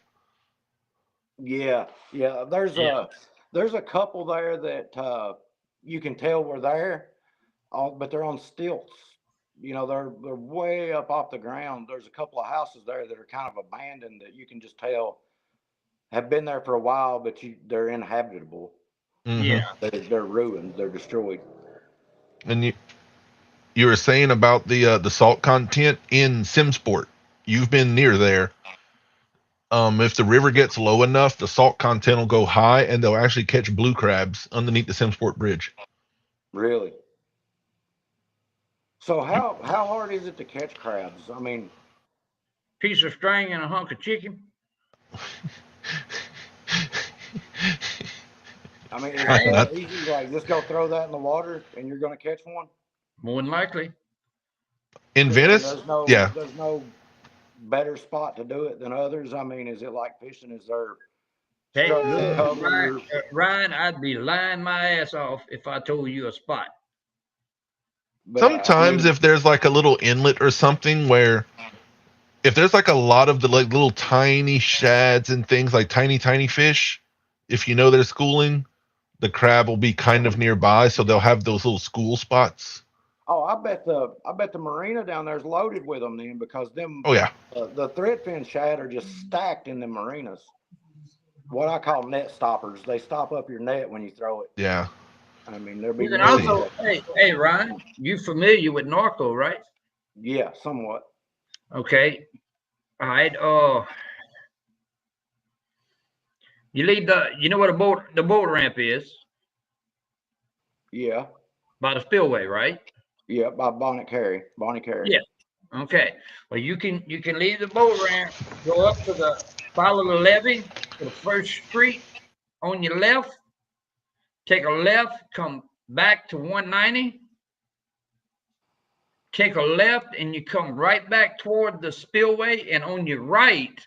Yeah, Yeah, there's a couple there that you can tell were there, but they're on stilts. You know, they're way up off the ground. There's a couple of houses there that are kind of abandoned that you can just tell have been there for a while, but they're inhabitable. Mhm. Yeah. They're ruined. They're destroyed. And you were saying about the salt content in Simsport. You've been near there. If the river gets low enough, the salt content will go high, and they'll actually catch blue crabs underneath the Simsport Bridge. Really. So how hard is it to catch crabs? I mean, Piece of string and a hunk of chicken. I mean, is it that easy? Like, just go throw that in the water and you're going to catch one? More than likely. In Venice, yeah. There's no better spot to do it than others. I mean, is it like fishing? Is there? Hey, structure cover? Ryan, I'd be lying my ass off if I told you a spot. But, Sometimes if there's like a little inlet or something where if there's like a lot of the like little tiny shads and things like tiny fish, if you know they're schooling, the crab will be kind of nearby, so they'll have those little school spots. Oh, I bet the marina down there is loaded with them then, because them. Oh yeah. The threadfin shad are just stacked in the marinas. What I call net stoppers. They stop up your net when you throw it. Yeah. I mean, there'll be. And also, hey, Ryan, you familiar with Norco, right? Yeah, somewhat. Okay. All right. You leave you know what the boat ramp is? Yeah. By the spillway, right? Yeah, by Bonnie Carey. Yeah. Okay. Well, you can leave the boat ramp, go up to follow the levee to the first street on your left, take a left, come back to 190, take a left, and you come right back toward the spillway, and on your right,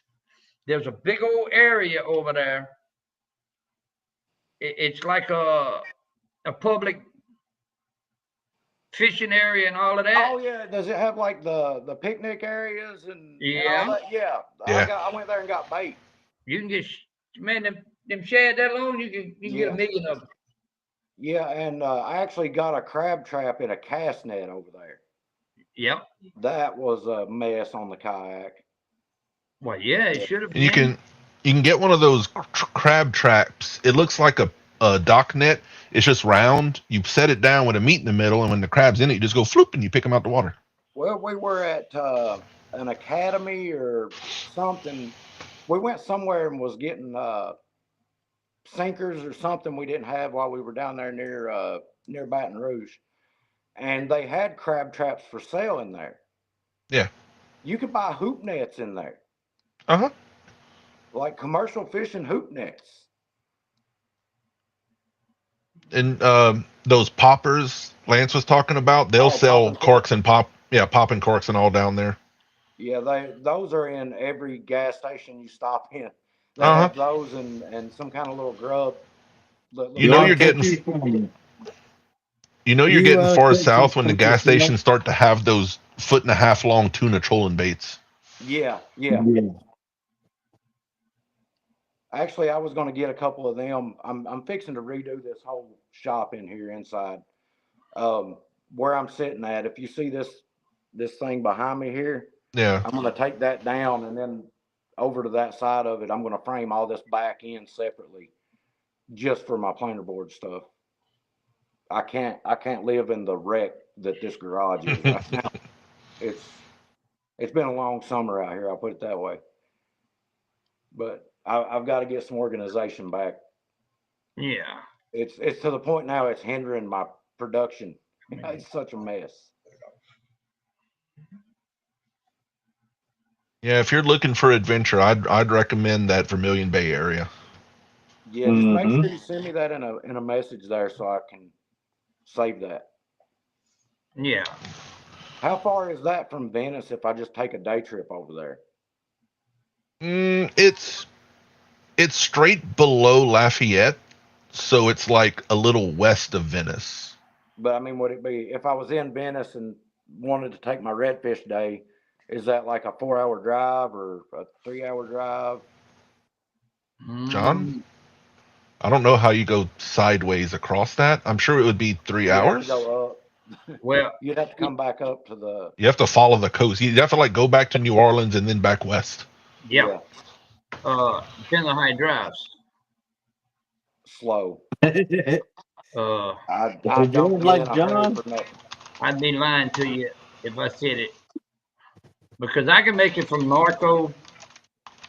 there's a big old area over there. It's like a public fishing area and all of that. Oh yeah, does it have like the picnic areas and all that? Yeah. I went there and got bait. You can get, man, them shad that long, you can get a million of them. Yeah, and I actually got a crab trap in a cast net over there. Yep. That was a mess on the kayak. Well, yeah, it should have been. You can get one of those crab traps. It looks like a dock net. It's just round. You set it down with a meat in the middle, and when the crab's in it, you just go floop and you pick them out the water. Well, we were at an academy or something. We went somewhere and was getting sinkers or something we didn't have while we were down there near Baton Rouge, and they had crab traps for sale in there. Yeah. You could buy hoop nets in there. Uh-huh. Like commercial fishing hoop nets. And those poppers Lance was talking about, they'll sell corks and popping corks and all down there. Yeah, those are in every gas station you stop in. They have those and some kind of little grub. You're getting far south when the gas stations start to have those 1.5 foot long tuna trolling baits. Yeah. Actually, I was going to get a couple of them. I'm fixing to redo this whole shop in here inside. Where I'm sitting at, if you see this thing behind me here, I'm going to take that down, and then over to that side of it, I'm going to frame all this back in separately, just for my planer board stuff. I can't live in the wreck that this garage is right now. It's been a long summer out here. I'll put it that way. But I've got to get some organization back. Yeah. It's to the point now it's hindering my production. It's such a mess. Yeah, if you're looking for adventure, I'd recommend that Vermilion Bay area. Yeah, just make sure you send me that in a message there so I can save that. Yeah. How far is that from Venice if I just take a day trip over there? It's straight below Lafayette, so it's like a little west of Venice. But I mean, would it be, if I was in Venice and wanted to take my redfish day, is that like a 4-hour drive or a 3-hour drive? John? I don't know how you go sideways across that. I'm sure it would be 3 You have to hours. go up. Well, You'd have to come back up to the. You have to follow the coast. You have to like go back to New Orleans and then back west. yeah. Depends on how he drives. Slow. Uh, I You're don't doing get like in a hurry John. for nothing. I'd be lying to you if I said it. Because I can make it from Norco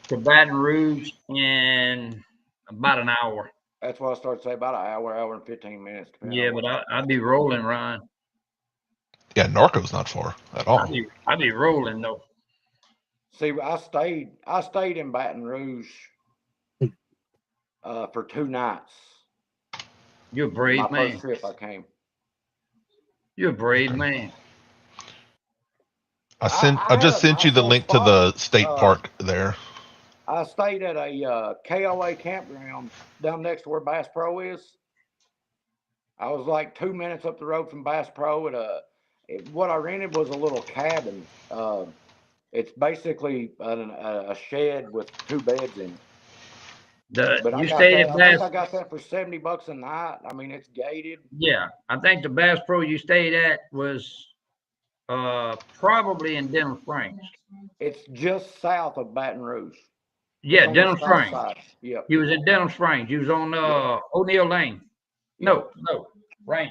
to Baton Rouge in about an hour. That's what I started to say, about an hour and 15 minutes. depending Yeah, on but what- I'd be rolling, Ryan. Yeah, Norco's not far at all. I'd be rolling though. See, I stayed in Baton Rouge for 2 nights. You're a brave My man. first trip I came. You're a brave man. I just sent you the link to the state park there. I stayed at a KOA campground down next to where Bass Pro is. I was like 2 minutes up the road from Bass Pro at what I rented was a little cabin. It's basically a shed with 2 beds in it. But You stayed at I Bass. think I got that for $70 a night. I mean, it's gated. Yeah, I think the Bass Pro you stayed at was probably in Denham Springs. It's just south of Baton Rouge. Yeah, It's on the Denham south Springs. side. Yep. He was in Denham Springs. He was on O'Neill Lane. No, Range.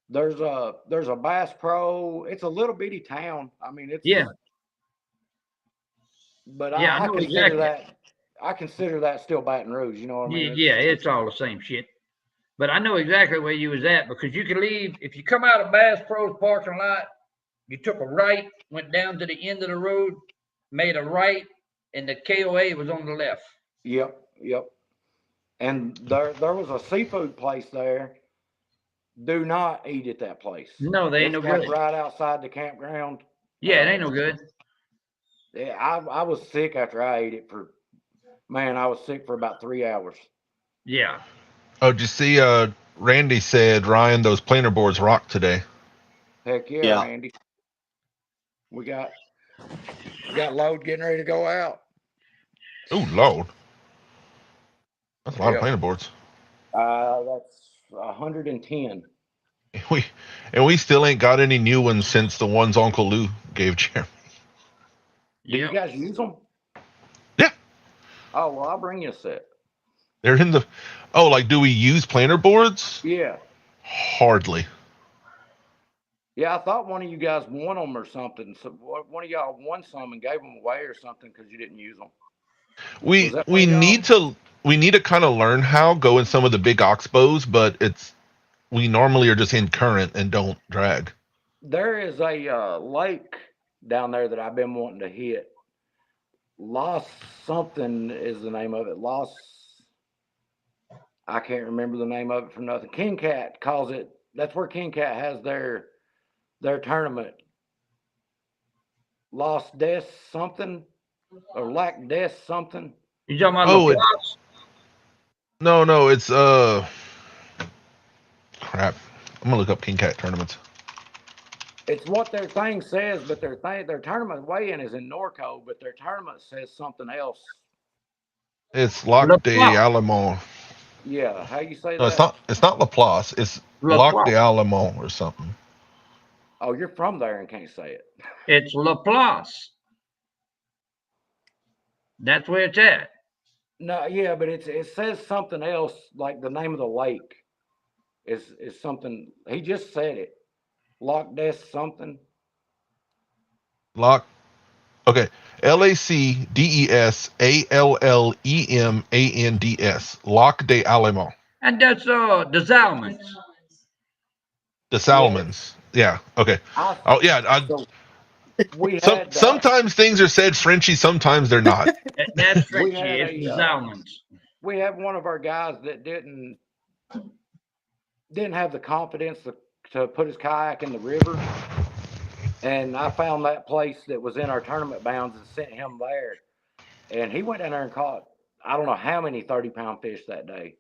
There's a Bass Pro. It's a little bitty town. I mean, it's Yeah. But Yeah, I I know consider exactly. that. I consider that still Baton Rouge. You know what I mean? Yeah, it's all the same shit. But I know exactly where you was at because you could leave if you come out of Bass Pro's parking lot. You took a right, went down to the end of the road, made a right, and the KOA was on the left. Yep. And there was a seafood place there. Do not eat at that place. No, they ain't It's no like good. right outside the campground. Yeah, it ain't no good. Yeah, I was sick after I ate it I was sick for about 3 hours. Yeah. Oh, did you see? Randy said, Ryan, those planer boards rock today. Heck yeah, Yeah. Randy. We got load getting ready to go out. Ooh, Lord. That's a lot of Yep. planer boards. That's 110. We still ain't got any new ones since the ones Uncle Lou gave Jeremy. Do you guys use them? Yeah. Oh, well, I'll bring you a set. They're in the. Oh, like, do we use planer boards? Yeah. Hardly. Yeah, I thought one of you guys won them or something. So one of y'all won some and gave them away or something because you didn't use them. We Was that one of we need to kind of learn how go in some of the big oxbows, but we normally are just in current and don't drag. There is a lake down there that I've been wanting to hit. Lost something is the name of it. I can't remember the name of it for nothing. King Cat calls it. That's where King Cat has their tournament. Lost Death something or Lack Death something. You talking about Oh, LaPlace? No, it's crap. I'm gonna look up King Cat tournaments. It's what their thing says, but their tournament weigh-in is in Norco, but their tournament says something else. It's Lac de Alamo. Yeah, how you say No, that? it's not Laplace. It's Lac de Alamo or something. Oh, you're from there and can't say it. It's LaPlace. That's where it's at. No, yeah, but it says something else, like the name of the lake is something. He just said it. Loch Ness something. Okay. LACDESALLEMANDS. Lac de Alamo. And that's the Salmons. The Salmons. Yeah. Okay. Oh yeah. Sometimes things are said Frenchy, sometimes they're not. That's Frenchy. It's the Salmons. We have one of our guys that didn't have the confidence to put his kayak in the river. And I found that place that was in our tournament bounds and sent him there. And he went down there and caught, I don't know how many 30-pound fish that day.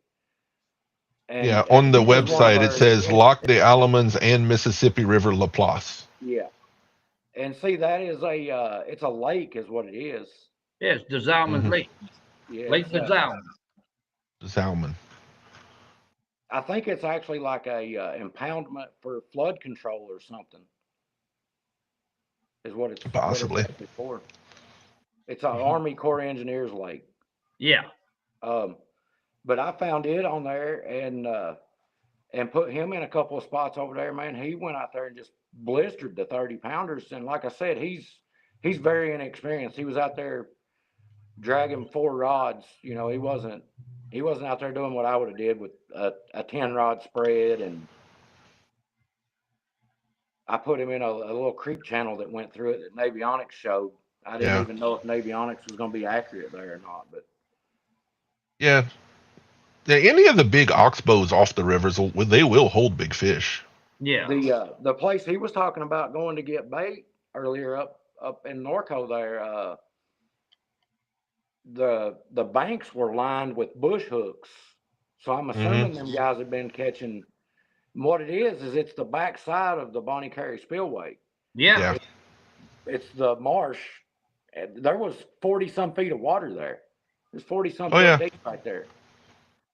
And yeah, on the website it says Lac de Alamans and Mississippi River Laplace. Yeah. And see, that is it's a lake is what it is. Yes, the Zalman's Lake. Yeah, Lake the Zalman. The salmon. I think it's actually like a impoundment for flood control or something. Is what it's Possibly. what it's for. It's an Army Corps of Engineers lake. Yeah. But I found it on there and put him in a couple of spots over there. Man, he went out there and just blistered the 30 pounders. And like I said, he's very inexperienced. He was out there dragging 4 rods. You know, he wasn't out there doing what I would have did with a 10 rod spread. And I put him in a little creek channel that went through it that Navionics showed. I didn't even know if Navionics was going to be accurate there or not, but yeah, any of the big oxbows off the rivers, they will hold big fish. Yeah. The place he was talking about going to get bait earlier up in Norco there, the banks were lined with bush hooks. So I'm assuming them guys have been catching. What it is it's the backside of the Bonnie Carey Spillway. Yeah. It's the marsh. There was 40 some feet of water there. There's 40 some yeah. feet deep right there.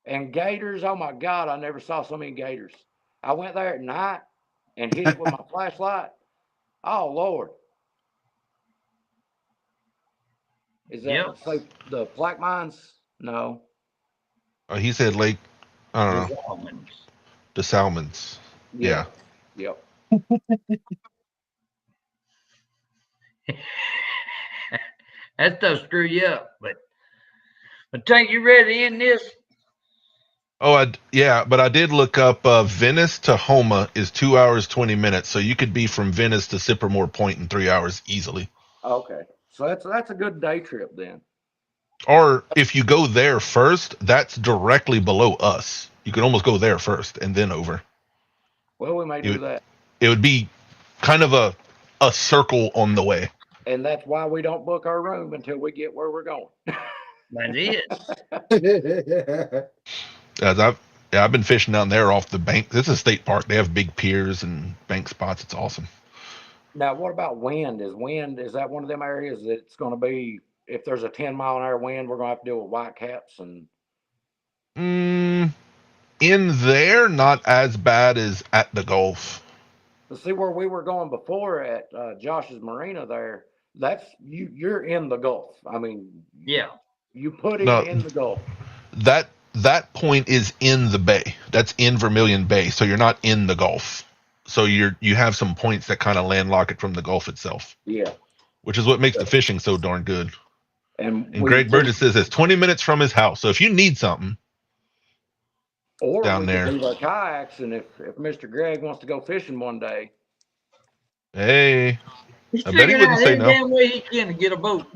And gators, oh my God, I never saw so many gators. I went there at night and hit it with my flashlight. Oh Lord. Is that like the Black Mines? No. He said Lake, I don't know. The Salmons. Yeah. Yep. That stuff screw you up, but Tank, you ready to end this? Oh, but I did look up Venice to Homa is 2 hours 20 minutes, so you could be from Venice to Sippermore Point in 3 hours easily. Okay, so that's a good day trip then. Or if you go there first, that's directly below us. You could almost go there first and then over. Well, we may do that. It would be kind of a circle on the way. And that's why we don't book our room until we get where we're going. That is. I've been fishing down there off the bank. This is a state park. They have big piers and bank spots. It's awesome. Now, what about wind? Is that one of them areas that's going to be, if there's a 10-mile-an-hour wind, we're going to have to deal with whitecaps and? In there, not as bad as at the Gulf. See where we were going before at Josh's Marina there. That's you're in the Gulf. I mean, yeah, you put it in the Gulf. That point is in the bay. That's in Vermilion Bay, so you're not in the Gulf. So you have some points that kind of landlock it from the Gulf itself. Yeah, which is what makes the fishing so darn good. And Greg Burgess says it's 20 minutes from his house. So if you need something, or down there, leave our kayaks, and if Mr. Greg wants to go fishing one day, hey, I bet he wouldn't say no. Damn way he can get a boat.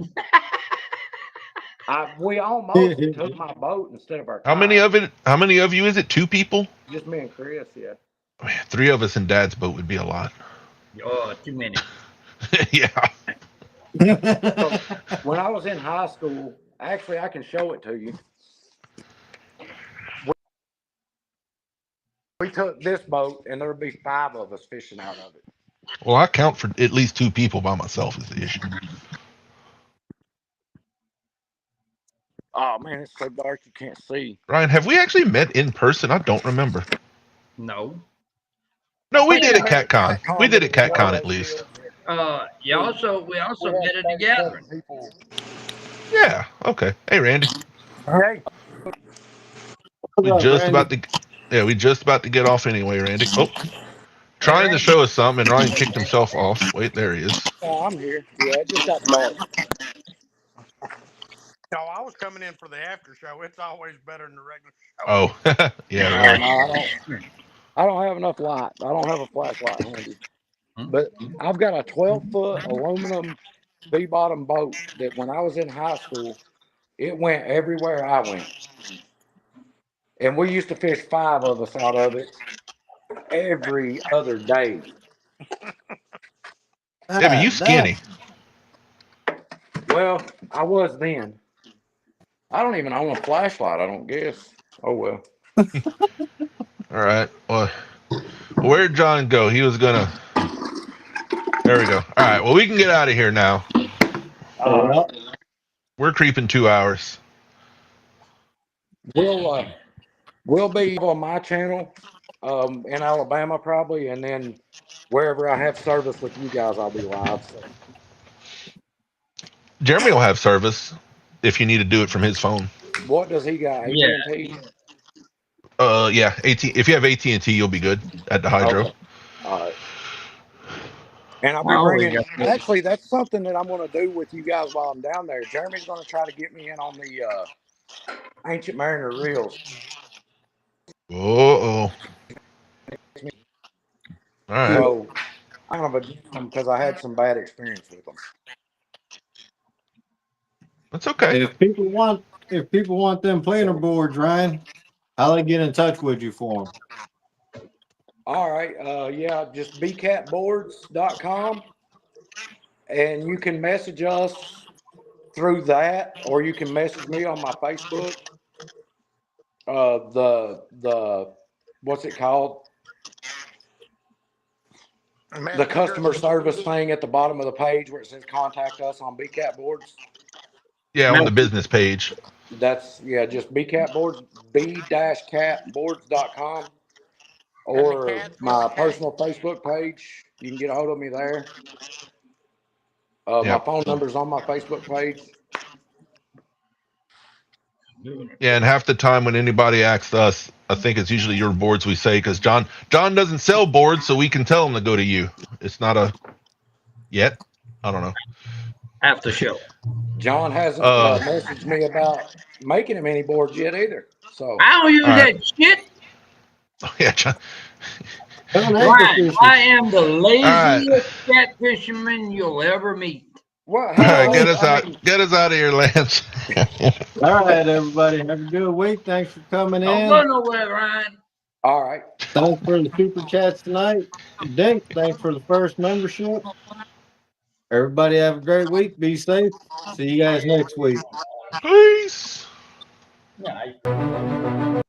We almost took my boat instead of our kayak. How many of you is it? 2 people? Just me and Chris, yeah. Man, 3 of us in Dad's boat would be a lot. Oh, too many. Yeah. So, when I was in high school, actually, I can show it to you. We took this boat, and there would be 5 of us fishing out of it. Well, I count for at least 2 people by myself is the issue. Oh man, it's so dark you can't see. Ryan, have we actually met in person? I don't remember. No, we did at CatCon. We did at CatCon at least. We also met at the gathering. Yeah. Okay. Hey, Randy. Hey. We just about to get off anyway, Randy. Oh, trying to show us something, and Ryan kicked himself off. Wait, there he is. Oh, I'm here. Yeah, it just got dark. No, I was coming in for the after show. It's always better than the regular show. Oh, yeah. Right. I don't have enough light. I don't have a flashlight handy. But I've got a 12-foot aluminum V-bottom boat that when I was in high school, it went everywhere I went. And we used to fish 5 of us out of it every other day. Yeah, but you skinny. Well, I was then. I don't even own a flashlight, I don't guess. Oh, well. All right. Well, where'd John go? He was going to... There we go. All right. Well, we can get out of here now. We're creeping 2 hours. We'll be on my channel in Alabama probably, and then wherever I have service with you guys, I'll be live. So. Jeremy will have service if you need to do it from his phone. What does he got? Yeah. AT&T? Yeah, if you have AT&T, you'll be good at the hydro. Okay. All right. And I'll be Oh, bringing. yeah. Actually, that's something that I'm going to do with you guys while I'm down there. Jeremy's going to try to get me in on the Ancient Mariner reels. Oh. All right. So I'm going to get them because I had some bad experience with them. That's okay. If people want them planer boards, Ryan, how they get in touch with you for them? All right. Yeah, just bcatboards.com. And you can message us through that, or you can message me on my Facebook. The what's it called? The customer service thing at the bottom of the page where it says contact us on BCAT Boards. Yeah, on the business page. That's just BCAT Boards, b-catboards.com, or my personal Facebook page. You can get a hold of me there. My phone number's on my Facebook page. Yeah, and half the time when anybody asks us, I think it's usually your boards we say, because John doesn't sell boards, so we can tell him to go to you. It's not a yet. I don't know. After show. John hasn't messaged me about making him any boards yet either. So I don't use that shit. Oh, yeah, John. Right. I am the laziest catfisherman you'll ever meet. What? All right, get us out of here, Lance. All right, everybody. Have a good week. Thanks for coming in. Don't go nowhere, Ryan. All right. Thanks for the super chats tonight. Dink, thanks for the first membership. Everybody have a great week. Be safe. See you guys next week. Peace. Yeah.